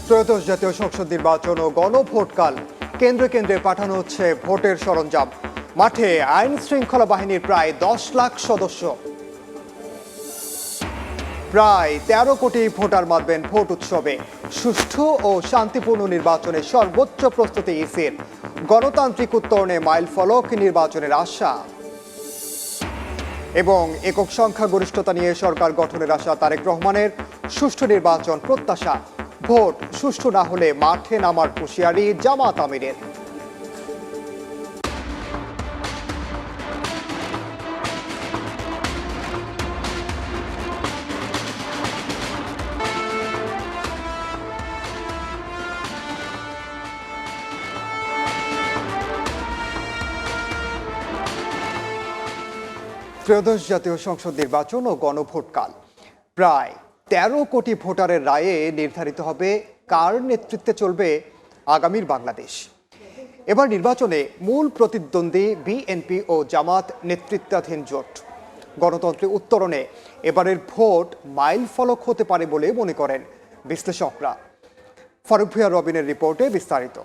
ত্রয়োদশ জাতীয় সংসদ নির্বাচন ও গণভোটকাল কেন্দ্রে কেন্দ্রে পাঠানো হচ্ছে ভোটের সরঞ্জাম। মাঠে আইন শৃঙ্খলা বাহিনীর প্রায় 10 লাখ সদস্য। প্রায় 13 কোটি ভোটার মাতবেন ভোট উৎসবে। সুষ্ঠু ও শান্তিপূর্ণ নির্বাচনে সর্বোচ্চ প্রস্তুতি ইসির। গণতান্ত্রিক উত্তরণে মাইলফলক নির্বাচনের আশা। এবং একক সংখ্যাগরিষ্ঠতা নিয়ে সরকার গঠনের আশা তারেক রহমানের। সুষ্ঠু নির্বাচন প্রত্যাশা। ভোট সুষ্ঠু না হলে মাঠে নামার হুঁশিয়ারি জামাত আমিরের। ত্রয়োদশ জাতীয় সংসদ নির্বাচন ও গণভোটকাল প্রায় 13 কোটি ভোটারের রায়ে নির্ধারিত হবে কার নেতৃত্বে চলবে আগামীর বাংলাদেশ। এবার নির্বাচনে মূল প্রতিদ্বন্দ্বী বিএনপি ও জামাত নেতৃত্বাধীন জোট। গণতন্ত্রের উত্তরণে এবারের ভোট মাইলফলক হতে পারে বলে মনে করেন বিশ্লেষকরা। ফারুক ভূঁইয়া রবিনের রিপোর্টে বিস্তারিত।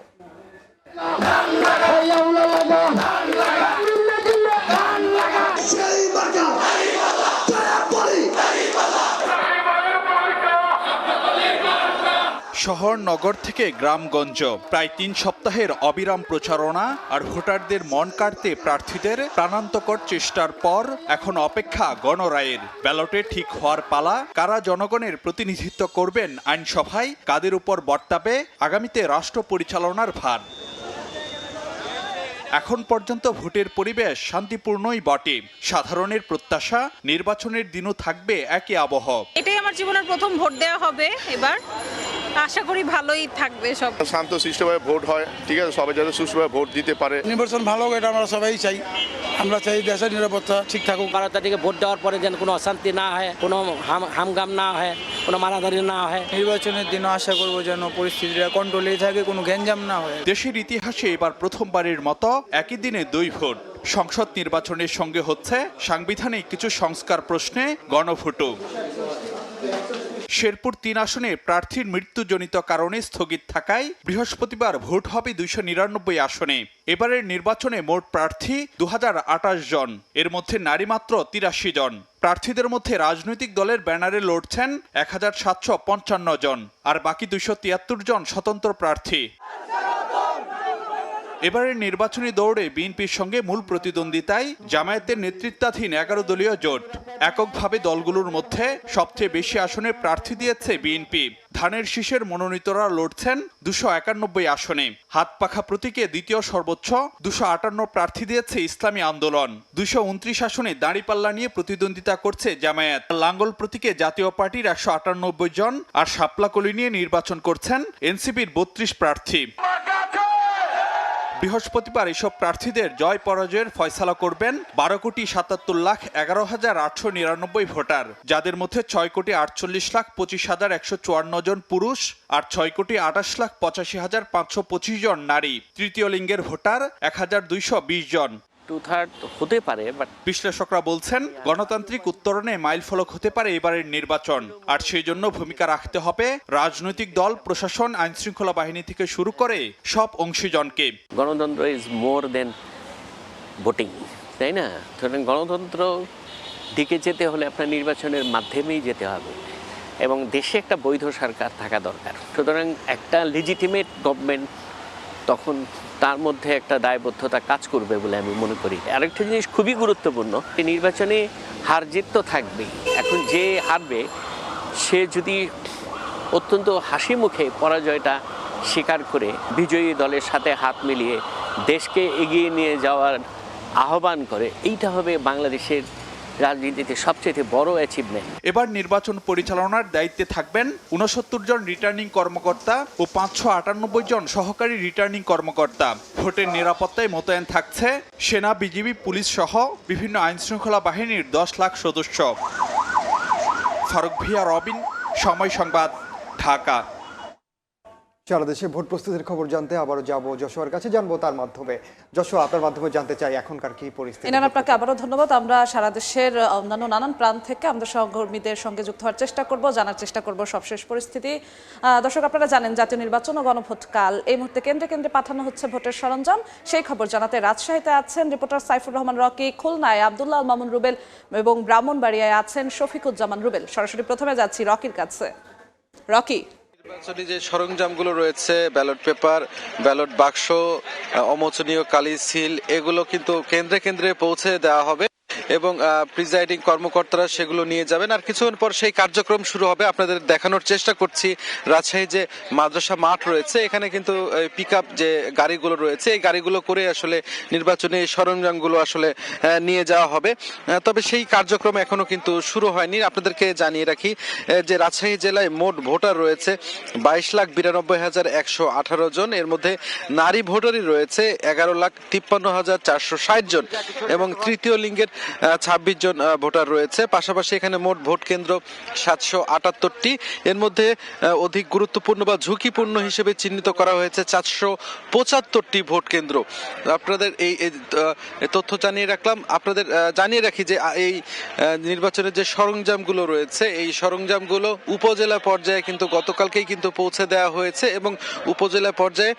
শহর নগর থেকে গ্রামগঞ্জ প্রায় 3 সপ্তাহের অবিরাম প্রচারণা আর ভোটারদের মন কাড়তে প্রার্থীদের প্রাণান্তকর চেষ্টার পর এখন অপেক্ষা গণরায়ের। ব্যালটে ঠিক হওয়ার পালা। কারা জনগণের প্রতিনিধিত্ব করবেন আইনসভায়, কাদের উপর বর্তাবে আগামীতে রাষ্ট্র পরিচালনার ভার। এখন পর্যন্ত ভোটের পরিবেশ শান্তিপূর্ণই বটে। সাধারণের প্রত্যাশা নির্বাচনের দিনও থাকবে একই আবহ। এটাই আমার জীবনের প্রথম ভোট দেওয়া হবে এবার। আশা করি ভালোই থাকবে সব। শান্ত সুষ্ঠুভাবে ভোট হয়, ঠিক আছে, সবাই যাতে সুষ্ঠুভাবে ভোট দিতে পারে। নির্বাচন ভালো হোক, এটা আমরা সবাই চাই। আমরা চাই দেশের নিরাপত্তা ঠিক থাকুক। 12 তারিখে ভোট দেওয়ার পরে যেন কোনো অশান্তি না হয়, কোনো হামগাম না হয়, কোনো মারামারি না হয়। নির্বাচনের দিনও আশা করব যেন পরিস্থিতিটা কন্ট্রোলেই থাকে, কোনো গ্যাঞ্জাম না হয়। দেশের ইতিহাসে এবার প্রথমবারের মতো একই দিনে 2 ভোট। সংসদ নির্বাচনের সঙ্গে হচ্ছে সাংবিধানিক কিছু সংস্কার প্রশ্নে গণভোটও। শেরপুর 3 আসনে প্রার্থীর মৃত্যুজনিত কারণে স্থগিত থাকায় বৃহস্পতিবার ভোট হবে 299 আসনে। এবারের নির্বাচনে মোট প্রার্থী 2028 জন, এর মধ্যে নারী মাত্র 83 জন। প্রার্থীদের মধ্যে রাজনৈতিক দলের ব্যানারে লড়ছেন 1755 জন, আর বাকি 273 জন স্বতন্ত্র প্রার্থী। এবারের নির্বাচনী দৌড়ে বিএনপির সঙ্গে মূল প্রতিদ্বন্দ্বিতায় জামায়াতের নেতৃত্বাধীন 11 দলীয় জোট। এককভাবে দলগুলোর মধ্যে সবচেয়ে বেশি আসনে প্রার্থী দিয়েছে বিএনপি। ধানের শীষের মনোনীতরা লড়ছেন 291 আসনে। হাত পাখা প্রতীকে দ্বিতীয় সর্বোচ্চ 258 প্রার্থী দিয়েছে ইসলামী আন্দোলন। 229 আসনে দাঁড়িপাল্লা নিয়ে প্রতিদ্বন্দ্বিতা করছে জামায়াত। লাঙ্গল প্রতীকে জাতীয় পার্টির 198 জন, আর শাপলাকলি নিয়ে নির্বাচন করছেন এনসিপির 32 প্রার্থী। বৃহস্পতিবার এসব প্রার্থীদের জয় পরাজয়ের ফয়সালা করবেন 12,77,11,899 ভোটার, যাদের মধ্যে 6,48,25,154 জন পুরুষ আর 6,28,85,525 জন নারী। তৃতীয় লিঙ্গের ভোটার 1,220 জন। 2/3 হতে পারে, বাট বিশ্লেষকরা বলছেন গণতান্ত্রিক উত্তরণে মাইলফলক হতে পারে এবারের নির্বাচন, আর সেই জন্য ভূমিকা রাখতে হবে রাজনৈতিক দল, প্রশাসন, আইন শৃঙ্খলা বাহিনী থেকে শুরু করে সব অংশীজনকে। গণতন্ত্র ইজ মোর দেন ভোটিং, তাই না? ধরেন গণতন্ত্র দিকে যেতে হলে আপনার নির্বাচনের মাধ্যমেই যেতে হবে, এবং দেশে একটা বৈধ সরকার থাকা দরকার। সুতরাং একটা লিজিটিমেট গভর্নমেন্ট, তখন তার মধ্যে একটা দায়বদ্ধতা কাজ করবে বলে আমি মনে করি। আরেকটা জিনিস খুবই গুরুত্বপূর্ণ, নির্বাচনে হার জিত তো থাকবেই। এখন যে হারবে সে যদি অত্যন্ত হাসি মুখে পরাজয়টা স্বীকার করে বিজয়ী দলের সাথে হাত মিলিয়ে দেশকে এগিয়ে নিয়ে যাওয়ার আহ্বান করে, এইটা হবে বাংলাদেশের রাজনীতিতে সবচেয়ে বড় অ্যাচিভমেন্ট। এবার নির্বাচন পরিচালনার দায়িত্বে থাকবেন 69 জন রিটার্নিং কর্মকর্তা ও 598 জন সহকারী রিটার্নিং কর্মকর্তা। ভোটের নিরাপত্তায় মোতায়েন থাকছে সেনা, বিজিবি, পুলিশ সহ বিভিন্ন আইন শৃঙ্খলা বাহিনীর 10 লাখ সদস্য। ফারুক ভূঁইয়া রবিন, সময় সংবাদ, ঢাকা। সারা দেশে ভোট প্রস্তুতির খবর জানতে আবারও যাব যশোয়ার কাছে, জানবো তার মাধ্যমে। যশোয়া, আপনার মাধ্যমে জানতে চাই এখনকার কি পরিস্থিতি। ইনান, আপনাকে আবারও ধন্যবাদ। আমরা সারা দেশের অন্যান্য নানান প্রান্ত থেকে আমাদের সহকর্মীদের সঙ্গে যুক্ত হওয়ার চেষ্টা করব, জানার চেষ্টা করব সবশেষ পরিস্থিতি। দর্শক, আপনারা জানেন জাতীয় নির্বাচন ও গণভোটকাল, এই মুহূর্তে কেন্দ্রে কেন্দ্রে পাঠানো হচ্ছে ভোটের সরঞ্জাম। সেই খবর জানাতে রাজশাহীতে আছেন রিপোর্টার সাইফুর রহমান রকি, খুলনায় আব্দুল্লাহ আল মামুন রুবেল এবং ব্রাহ্মণবাড়িয়ায় আছেন শফিকুজ্জামান রুবেল। সরাসরি প্রথমে যাচ্ছি রকির কাছে। রকি, নির্বাচনী যে সরঞ্জামগুলো রয়েছে, ব্যালট পেপার, ব্যালট বাক্স, অমোচনীয় কালি সিল, এগুলো কিন্তু কেন্দ্রে কেন্দ্রে পৌঁছে দেওয়া হবে এবং প্রিজাইডিং কর্মকর্তারা সেগুলো নিয়ে যাবেন। আর কিছুক্ষণ পর সেই কার্যক্রম শুরু হবে। আপনাদের দেখানোর চেষ্টা করছি রাজশাহী যে মাদ্রাসা মাঠ রয়েছে, এখানে কিন্তু পিকআপ যে গাড়িগুলো রয়েছে, এই গাড়িগুলো করে আসলে নির্বাচনী সরঞ্জামগুলো আসলে নিয়ে যাওয়া হবে। তবে সেই কার্যক্রম এখনো কিন্তু শুরু হয়নি। আপনাদেরকে জানিয়ে রাখি যে রাজশাহী জেলায় মোট ভোটার রয়েছে 22,92,118 জন। এর মধ্যে নারী ভোটারই রয়েছে 11,53,460 জন এবং তৃতীয় লিঙ্গের 26 জন ভোটার রয়েছে। পাশাপাশি এখানে মোট ভোট কেন্দ্র 778টি। এর মধ্যে অধিক গুরুত্বপূর্ণ বা ঝুঁকিপূর্ণ হিসেবে চিহ্নিত করা হয়েছে 475টি ভোট কেন্দ্র। আপনাদের এই তথ্য জানিয়ে রাখলাম। আপনাদের জানিয়ে রাখি যে এই নির্বাচনের যে সরঞ্জামগুলো রয়েছে, এই সরঞ্জামগুলো উপজেলা পর্যায়ে কিন্তু গতকালকেই কিন্তু পৌঁছে দেওয়া হয়েছে এবং উপজেলা পর্যায়ে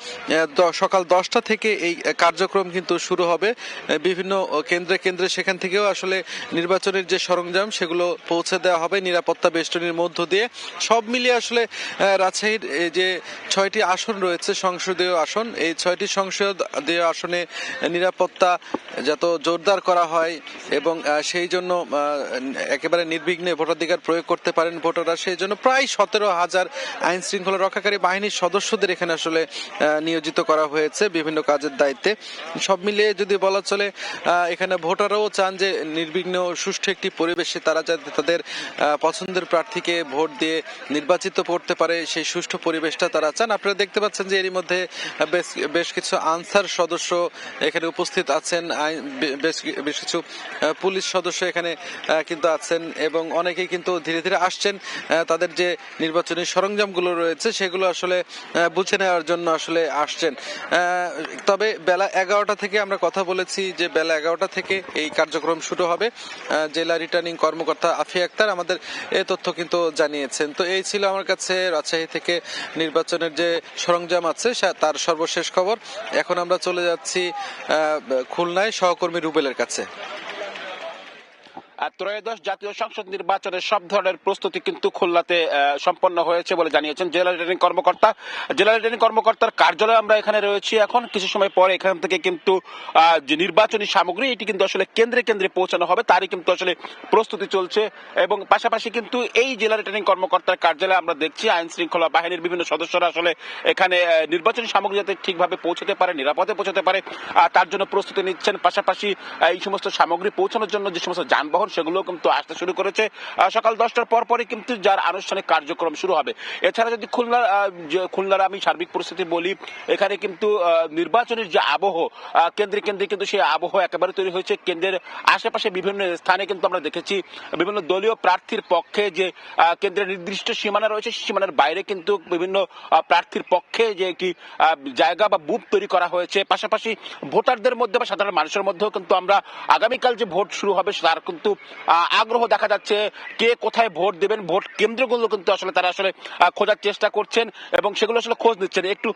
সকাল 10টা থেকে এই কার্যক্রম কিন্তু শুরু হবে। বিভিন্ন কেন্দ্রে কেন্দ্রে সেখান থেকেও আসলে নির্বাচনের যে সরঞ্জাম সেগুলো পৌঁছে দেওয়া হবে নিরাপত্তা বেষ্টনীর মধ্য দিয়ে। সব মিলিয়ে আসলে রাজশাহীর যে 6টি আসন রয়েছে সংসদীয় আসন, এই 6টি সংসদীয় আসনে নিরাপত্তা যত জোরদার করা হয় এবং সেই জন্য একেবারে নির্বিঘ্নে ভোটাধিকার প্রয়োগ করতে পারেন ভোটাররা, সেই জন্য প্রায় 17,000 আইন শৃঙ্খলা রক্ষাকারী বাহিনীর সদস্যদের এখানে আসলে নিয়োজিত করা হয়েছে বিভিন্ন কাজের দায়িত্বে। সব মিলিয়ে যদি বলা চলে, এখানে ভোটাররাও চান যে নির্বিঘ্ন সুষ্ঠু একটি পরিবেশে তারা যাতে তাদের পছন্দের প্রার্থীকে ভোট দিয়ে নির্বাচিত করতে পারে, সেই সুষ্ঠু পরিবেশটা তারা চান। আপনারা দেখতে পাচ্ছেন যে এরই মধ্যে বেশ কিছু আনসার সদস্য এখানে উপস্থিত আছেন, বেশ কিছু পুলিশ সদস্য এখানে কিন্তু আছেন এবং অনেকেই কিন্তু ধীরে ধীরে আসছেন তাদের যে নির্বাচনী সরঞ্জামগুলো রয়েছে সেগুলো আসলে বুঝে নেওয়ার জন্য আসলে আসছেন। তবে বেলা 11টা থেকে আমরা কথা বলেছি যে বেলা 11টা থেকে এই কার্যক্রম শুরু হবে। জেলা রিটার্নিং কর্মকর্তা আফিয়া আক্তার আমাদের এই তথ্য কিন্তু জানিয়েছেন। তো এই ছিল আমার কাছে রাজশাহী থেকে নির্বাচনের যে সরঞ্জাম আছে তার সর্বশেষ খবর। এখন আমরা চলে যাচ্ছি খুলনায় সহকর্মী রুবেলের কাছে। ত্রয়োদশ জাতীয় সংসদ নির্বাচনের সব ধরনের প্রস্তুতি কিন্তু খুলনাতে সম্পন্ন হয়েছে বলে জানিয়েছেন জেলা রিটার্নিং কর্মকর্তা। জেলা রিটার্নিং কর্মকর্তার কার্যালয়ে আমরা এখানে রয়েছি। এখন কিছু সময় পরে এখান থেকে কিন্তু যে নির্বাচনী সামগ্রী এটি কিন্তু আসলে কেন্দ্রে কেন্দ্রে পৌঁছানো হবে, তারই কিন্তু আসলে প্রস্তুতি চলছে। এবং পাশাপাশি কিন্তু এই জেলা রিটার্নিং কর্মকর্তার কার্যালয়ে আমরা দেখছি আইন শৃঙ্খলা বাহিনীর বিভিন্ন সদস্যরা আসলে এখানে নির্বাচনী সামগ্রী যাতে ঠিকভাবে পৌঁছতে পারে, নিরাপদে পৌঁছতে পারে, তার জন্য প্রস্তুতি নিচ্ছেন। পাশাপাশি এই সমস্ত সামগ্রী পৌঁছানোর জন্য যে সমস্ত যানবাহন সেগুলো কিন্তু আসতে শুরু করেছে সকাল 10টার পরপরই কিন্তু যার আনুষ্ঠানিক কার্যক্রম শুরু হবে। এছাড়া যদি খুলনার আমি সার্বিক পরিস্থিতি বলি, এখানে কিন্তু নির্বাচনের যে আবহ কেন্দ্রে কেন্দ্রে কিন্তু সেই আবহ একেবারে তৈরি হয়েছে। কেন্দ্রের আশেপাশে বিভিন্ন স্থানে কিন্তু আমরা দেখেছি বিভিন্ন দলীয় প্রার্থীর পক্ষে যে কেন্দ্রের নির্দিষ্ট সীমানা রয়েছে, সীমানার বাইরে কিন্তু বিভিন্ন প্রার্থীর পক্ষে যে একটি জায়গা বা বুথ তৈরি করা হয়েছে। পাশাপাশি ভোটারদের মধ্যে বা সাধারণ মানুষের মধ্যেও কিন্তু আমরা আগামীকাল যে ভোট শুরু হবে তার কিন্তু আগ্রহ দেখা যাচ্ছে, কে কোথায় ভোট দেবেন, ভোট কেন্দ্রগুলো কিন্তু আসলে তারা আসলে খোঁজার চেষ্টা করছেন এবং সেগুলো আসলে খোঁজ নিচ্ছেন। একটু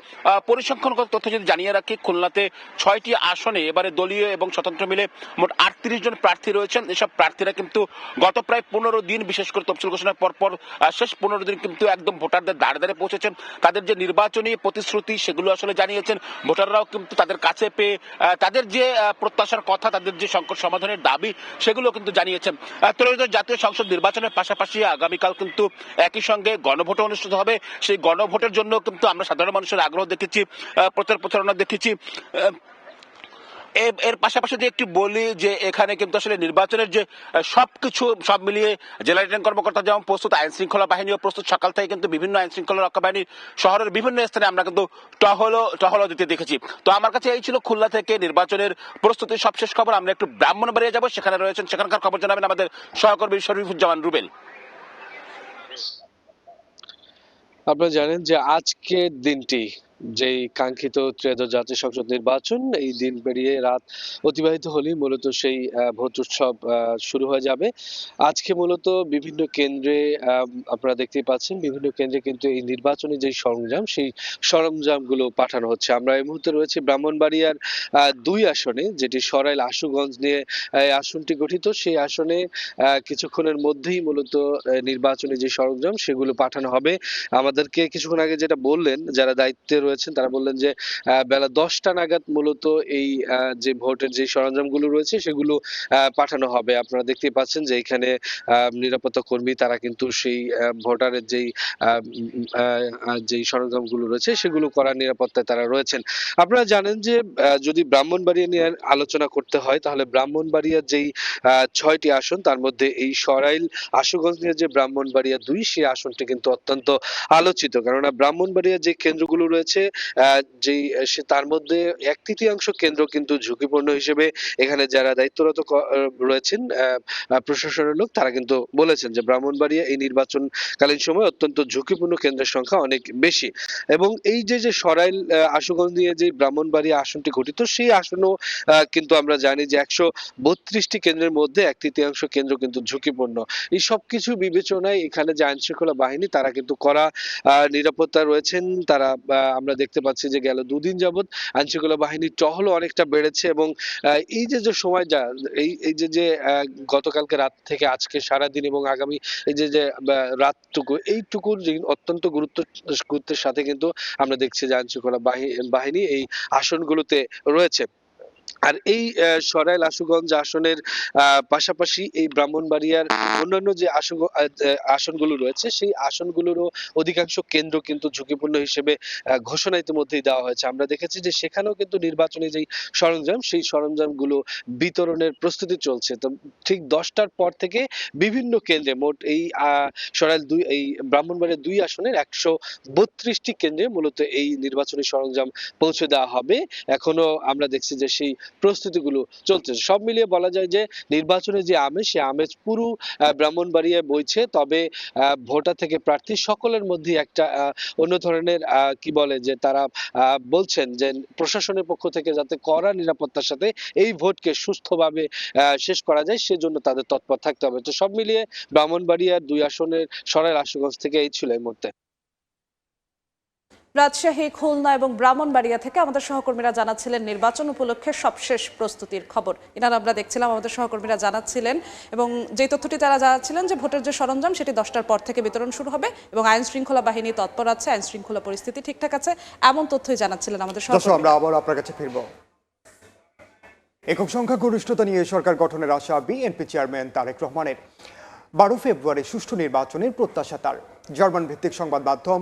পরিসংখ্যানগত তথ্য যদি জানিয়ে রাখি, খুলনাতে 6টি আসনে এবারে দলীয় এবং স্বতন্ত্র মিলে মোট 38 জন প্রার্থী রয়েছেন। এসব প্রার্থীরা কিন্তু গত প্রায় 15 দিন, বিশেষ করে তফসিল ঘোষণার পরপর শেষ 15 দিন কিন্তু একদম ভোটারদের দ্বারে দ্বারে পৌঁছেছেন। তাদের যে নির্বাচনী প্রতিশ্রুতি সেগুলো আসলে জানিয়েছেন। ভোটাররাও কিন্তু তাদের কাছে পেয়ে তাদের যে প্রত্যাশার কথা, তাদের যে সংকট সমাধানের দাবি সেগুলো কিন্তু জানিয়েছেন। ত্রয়োদশ জাতীয় সংসদ নির্বাচনের পাশাপাশি আগামীকাল কিন্তু একই সঙ্গে গণভোট অনুষ্ঠিত হবে। সেই গণভোটের জন্য কিন্তু আমরা সাধারণ মানুষের আগ্রহ দেখেছি, প্রচার প্রচারণা দেখেছি। এর পাশাপাশি যদি একটু বলি যে এখানে কিন্তু আসলে নির্বাচনের যে সবকিছু সব মিলিয়ে জেলা রিটার্নিং কর্মকর্তা যেমন প্রস্তুত, আইন শৃঙ্খলা বাহিনীও প্রস্তুত। সকাল থেকে কিন্তু বিভিন্ন আইন শৃঙ্খলা রক্ষা বাহিনী শহরের বিভিন্ন স্থানে আমরা কিন্তু টহলও দিতে দেখেছি। তো আমার কাছে এই ছিল খুলনা থেকে নির্বাচনের প্রস্তুতির সবশেষ খবর। আমরা একটু ব্রাহ্মণবাড়িয়া যাব, সেখানে রয়েছেন, সেখানকার খবর জানাবেন আমাদের সহকর্মী শরীফুজ্জামান রুবেল। আপনারা জানেন যে আজকের দিনটি যেই কাঙ্ক্ষিত ত্রয়োদশ জাতীয় সংসদ নির্বাচন, এই দিন পেরিয়ে রাত অতিবাহিত হলেই মূলত সেই ভোট উৎসব শুরু হয়ে যাবে। আজকে মূলত বিভিন্ন কেন্দ্রে আপনারা দেখতেই পাচ্ছেন, বিভিন্ন কেন্দ্রে কিন্তু এই নির্বাচনী যে সরঞ্জাম, সেই সরঞ্জামগুলো পাঠানো হচ্ছে। আমরা এই মুহূর্তে রয়েছে ব্রাহ্মণবাড়িয়ার 2 আসনে, যেটি সরাইল আশুগঞ্জ নিয়ে আসনটি গঠিত। সেই আসনে কিছুক্ষণের মধ্যেই মূলত নির্বাচনী যে সরঞ্জাম সেগুলো পাঠানো হবে। আমাদেরকে কিছুক্ষণ আগে যেটা বললেন যারা দায়িত্বে রয়েছেন, তারা বললেন যে বেলা 10টা নাগাদ মূলত এই যে ভোটের যে সরঞ্জামগুলো রয়েছে সেগুলো পাঠানো হবে। আপনারা দেখতেই পাচ্ছেন যে এখানে নিরাপত্তা কর্মী তারা কিন্তু সেই ভোটারের যেই সরঞ্জামগুলো রয়েছে সেগুলো করার নিরাপত্তায় তারা রয়েছেন। আপনারা জানেন যে যদি ব্রাহ্মণবাড়িয়া নিয়ে আলোচনা করতে হয় তাহলে ব্রাহ্মণবাড়িয়ার যেই 6টি আসন, তার মধ্যে এই সরাইল আশুগঞ্জ নিয়ে যে ব্রাহ্মণবাড়িয়া 2 সেই আসনটি কিন্তু অত্যন্ত আলোচিত। কেননা ব্রাহ্মণবাড়িয়ার যে কেন্দ্রগুলো রয়েছে তার মধ্যে 1/3 কেন্দ্র কিন্তু ঝুঁকিপূর্ণ হিসেবে এখানে যারা দায়িত্বরত রয়েছেন প্রশাসনের লোক, তারা কিন্তু বলেছেন যে ব্রাহ্মণবাড়িয়া এই নির্বাচনকালীন সময় অত্যন্ত ঝুঁকিপূর্ণ কেন্দ্রের সংখ্যা অনেক বেশি। এবং এই যে সরাইল আশুগঞ্জ নিয়ে যে ব্রাহ্মণবাড়িয়া আসনটি গঠিত, সেই আসনও কিন্তু আমরা জানি যে 132টি কেন্দ্রের মধ্যে 1/3 কেন্দ্র কিন্তু ঝুঁকিপূর্ণ। এই সবকিছু বিবেচনায় এখানে যে আইন শৃঙ্খলা বাহিনী তারা কিন্তু কড়া নিরাপত্তা রয়েছেন। তারা আমরা দেখতে পাচ্ছি যে গেল 2 দিন যাবত আইন শৃঙ্খলা বাহিনীর টহলও অনেকটা বেড়েছে। এবং এই যে সময় এই যে গতকালকে রাত থেকে আজকে সারাদিন এবং আগামী এই যে রাতটুকু, এইটুকুর যে অত্যন্ত গুরুত্বের সাথে কিন্তু আমরা দেখছি যে আইন শৃঙ্খলা বাহিনী এই আসনগুলোতে রয়েছে। আর এই সরাইল আশুগঞ্জ আসনের পাশাপাশি এই ব্রাহ্মণবাড়িয়ার অন্যান্য যে আসনগুলো রয়েছে সেই আসনগুলোরও অধিকাংশ কেন্দ্র কিন্তু ঝুঁকিপূর্ণ হিসেবে ঘোষণা ইতিমধ্যেই দেওয়া হয়েছে। আমরা দেখেছি যে সেখানেও কিন্তু নির্বাচনী যেই সরঞ্জাম, সেই সরঞ্জামগুলো বিতরণের প্রস্তুতি চলছে। তো ঠিক 10টার পর থেকে বিভিন্ন কেন্দ্রে মোট এই সরাইল 2 এই ব্রাহ্মণবাড়িয়া 2 আসনের 132টি কেন্দ্রে মূলত এই নির্বাচনী সরঞ্জাম পৌঁছে দেওয়া হবে। এখনো আমরা দেখছি যে সেই প্রস্তুতিগুলো চলছে। সব মিলিয়ে বলা যায় যে নির্বাচনের যে আমেজ, সে আমেজ পুরো ব্রাহ্মণবাড়িয়ায় বইছে। তবে ভোটার থেকে প্রার্থী সকলের মধ্যে একটা অন্য ধরনের কি বলে যে তারা বলছেন যে প্রশাসনের পক্ষ থেকে যাতে কড়া নিরাপত্তার সাথে এই ভোটকে সুস্থভাবে শেষ করা যায় সেজন্য তাদের তৎপর থাকতে হবে। তো সব মিলিয়ে ব্রাহ্মণবাড়িয়ার 2 আসনের সরাইল আশুগঞ্জ থেকে এই ছিল এই মুহূর্তে। রাজশাহী, খুলনা এবং ব্রাহ্মণবাড়িয়া থেকে আমাদের সহকর্মীরা জানাচ্ছিলেন নির্বাচন উপলক্ষে সবশেষ প্রস্তুতির খবর। ইনারা আমরা দেখছিলাম আমাদের সহকর্মীরা জানাচ্ছিলেন, এবং যে তথ্যটি তারা জানাচ্ছিলেন যে ভোটের যে সরঞ্জাম সেটি 10টার পর থেকে বিতরণ শুরু হবে এবং আইন শৃঙ্খলা বাহিনী তৎপর আছে, আইন শৃঙ্খলা পরিস্থিতি ঠিকঠাক আছে, এমন তথ্যই জানাচ্ছিলেন আমাদের সহকর্মীরা। আমরা আবার আপনার কাছে ফিরব। একক সংখ্যা গরিষ্ঠতা নিয়ে সরকার গঠনের আশা বিএনপি চেয়ারম্যান তারেক রহমানের। 12 ফেব্রুয়ারি সুষ্ঠু নির্বাচনের প্রত্যাশা তার। জার্মান ভিত্তিক সংবাদ মাধ্যম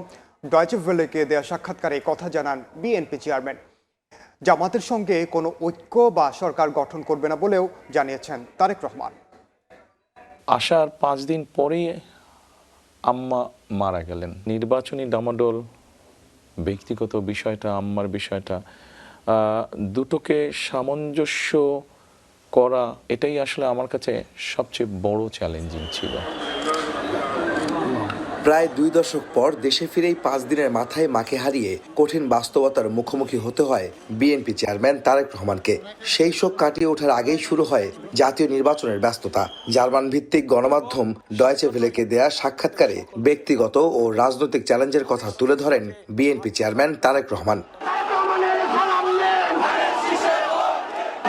ডয়েচে ভেলেকে দেয়া সাক্ষাৎকারে কথা জানান বিএনপি চেয়ারম্যান। জামাতের সঙ্গে কোনো ঐক্য বা সরকার গঠন করবে না বলেও জানিয়েছেন তারেক রহমান। আসার 5 দিন পরেই আম্মা মারা গেলেন। নির্বাচনী ডামাডোল, ব্যক্তিগত বিষয়টা, আম্মার বিষয়টা, দুটোকে সামঞ্জস্য করা, এটাই আসলে আমার কাছে সবচেয়ে বড় চ্যালেঞ্জিং ছিল। প্রায় 2 দশক পর দেশে ফিরেই 5 দিনের মাথায় মাকে হারিয়ে কঠিন বাস্তবতার মুখোমুখি হতে হয় বিএনপি চেয়ারম্যান তারেক রহমানকে। সেই শোক কাটিয়ে ওঠার আগেই শুরু হয় জাতীয় নির্বাচনের ব্যস্ততা। জার্মান ভিত্তিক গণমাধ্যম ডয়েচে ভেলেকে দেয়া সাক্ষাৎকারে ব্যক্তিগত ও রাজনৈতিক চ্যালেঞ্জের কথা তুলে ধরেন বিএনপি চেয়ারম্যান তারেক রহমান।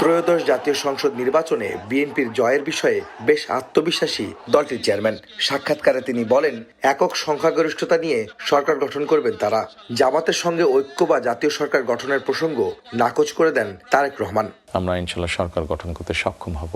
ত্রয়োদশ জাতীয় সংসদ নির্বাচনে বিএনপির জয়ের বিষয়ে বেশ আত্মবিশ্বাসী দলটির চেয়ারম্যান। সাক্ষাৎকারে তিনি বলেন, একক সংখ্যাগরিষ্ঠতা নিয়ে সরকার গঠন করবেন তারা। জামাতের সঙ্গে ঐক্য বা জাতীয় সরকার গঠনের প্রসঙ্গ নাকচ করে দেন তারেক রহমান। আমরা ইনশাল্লাহ সরকার গঠন করতে সক্ষম হব।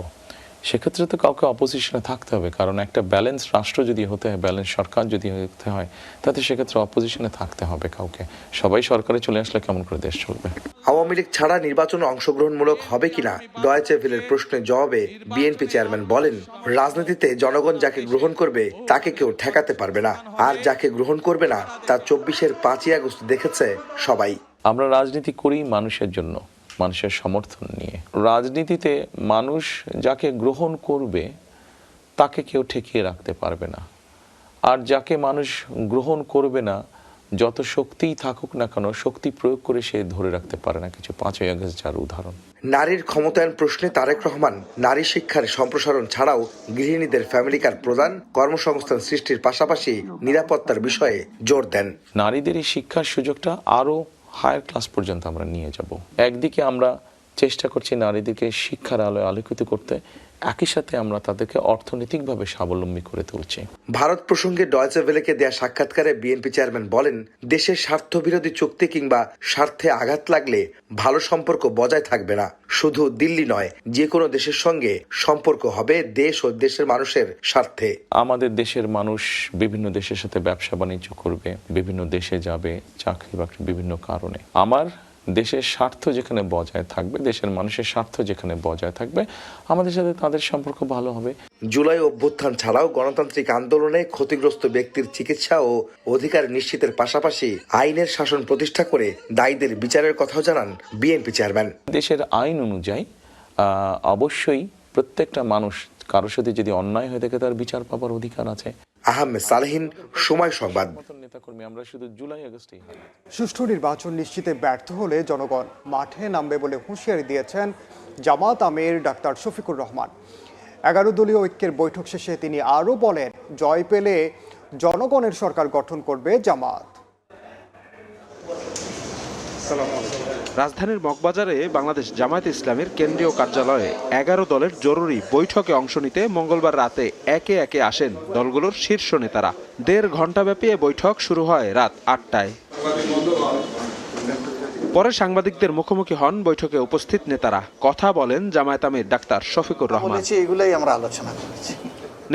সেক্ষেত্রে তো কাউকে অপোজিশনে থাকতে হবে, কারণ একটা ব্যালেন্স রাষ্ট্র যদি হতে হয়, ব্যালেন্স সরকার যদি হতে হয়, তাতে সেক্ষেত্রে অপোজিশনে থাকতে হবে কাউকে। সবাই সরকারে চলে আসলে কেমন করে দেশ চলবে? আওয়ামী লীগ ছাড়া নির্বাচনে অংশগ্রহণমূলক হবে কিনা ডয়েচে ভেলের প্রশ্নের জবাবে বিএনপি চেয়ারম্যান বলেন, রাজনীতিতে জনগণ যাকে গ্রহণ করবে তাকে কেউ ঠেকাতে পারবে না, আর যাকে গ্রহণ করবে না তা 24-এর 5ই আগস্ট দেখেছে সবাই। আমরা রাজনীতি করি মানুষের জন্য, মানুষের সমর্থন নিয়ে। রাজনীতিতে মানুষ যাকে গ্রহণ করবে তাকে কেউ ঠেকিয়ে রাখতে পারবে না, আর যাকে মানুষ গ্রহণ করবে না যত শক্তিই থাকুক না কেন শক্তি প্রয়োগ করে সে ধরে রাখতে পারে না কিছু। 5ই আগস্ট যার উদাহরণ। নারীর ক্ষমতায়ন প্রশ্নে তারেক রহমান নারী শিক্ষার সম্প্রসারণ ছাড়াও গৃহিণীদের ফ্যামিলি কার্ড প্রদান, কর্মসংস্থান সৃষ্টির পাশাপাশি নিরাপত্তার বিষয়ে জোর দেন। নারীদের এই শিক্ষার সুযোগটা আরো হায়ার ক্লাস পর্যন্ত আমরা নিয়ে যাব। একদিকে আমরা চেষ্টা করছি নারীদেরকে শিক্ষার আলোয় আলোকিত করতে, একই সাথে আমরা তাদেরকে অর্থনৈতিকভাবে স্বাবলম্বী করে তুলছি। ভারত প্রসঙ্গে ডয়েচে ভেলেকে দেয়া সাক্ষাৎকারে বিএনপি চেয়ারম্যান বলেন, দেশের স্বার্থবিরোধী চুক্তি কিংবা স্বার্থে আঘাত লাগলে ভালো সম্পর্ক বজায় থাকবে না। শুধু দিল্লি নয়, যে কোনো দেশের সঙ্গে সম্পর্ক হবে দেশ ও দেশের মানুষের স্বার্থে। আমাদের দেশের মানুষ বিভিন্ন দেশের সাথে ব্যবসা বাণিজ্য করবে, বিভিন্ন দেশে যাবে, চাকরি বাকরি বিভিন্ন কারণে। আমার দেশের স্বার্থ যেখানে বজায় থাকবে, দেশের মানুষের স্বার্থ যেখানে বজায় থাকবে, আমাদের সাথে তাদের সম্পর্ক ভালো হবে। জুলাই অভ্যুত্থান ছাড়াও গণতান্ত্রিক আন্দোলনে ক্ষতিগ্রস্ত ব্যক্তির চিকিৎসা ও অধিকার নিশ্চিতের পাশাপাশি আইনের শাসন প্রতিষ্ঠা করে দায়ীদের বিচারের কথাও জানান বিএনপি চেয়ারম্যান। দেশের আইন অনুযায়ী অবশ্যই প্রত্যেকটা মানুষ, কারোর সাথে যদি অন্যায় হয়ে থাকে তার বিচার পাবার অধিকার আছে। আহমেদ সালেহীন, সময় সংবাদ। নেতাকর্মী আমরা শুধু জুলাই আগস্টেই। সুষ্ঠু নির্বাচন নিশ্চিতে ব্যর্থ হলে জনগণ মাঠে নামবে বলে হুঁশিয়ারি দিয়েছেন জামাত আমির ডাক্তার শফিকুর রহমান। 11 দলীয় ঐক্যের বৈঠক শেষে তিনি আরও বলেন, জয় পেলে জনগণের সরকার গঠন করবে জামাত। রাজধানীর মগবাজারে বাংলাদেশ জামায়াতে ইসলামীর কেন্দ্রীয় কার্যালয়ে 11 দলের জরুরি বৈঠকে অংশ নিতে মঙ্গলবার রাতে একে একে আসেন দলগুলোর শীর্ষ নেতারা। 1.5 ঘণ্টাব্যাপী এ বৈঠক শুরু হয় রাত 8টায়। পরে সাংবাদিকদের মুখোমুখি হন বৈঠকে উপস্থিত নেতারা। কথা বলেন জামায়াত আমির ডাক্তার শফিকুর রহমান। এগুলাই আমরা আলোচনা করেছি।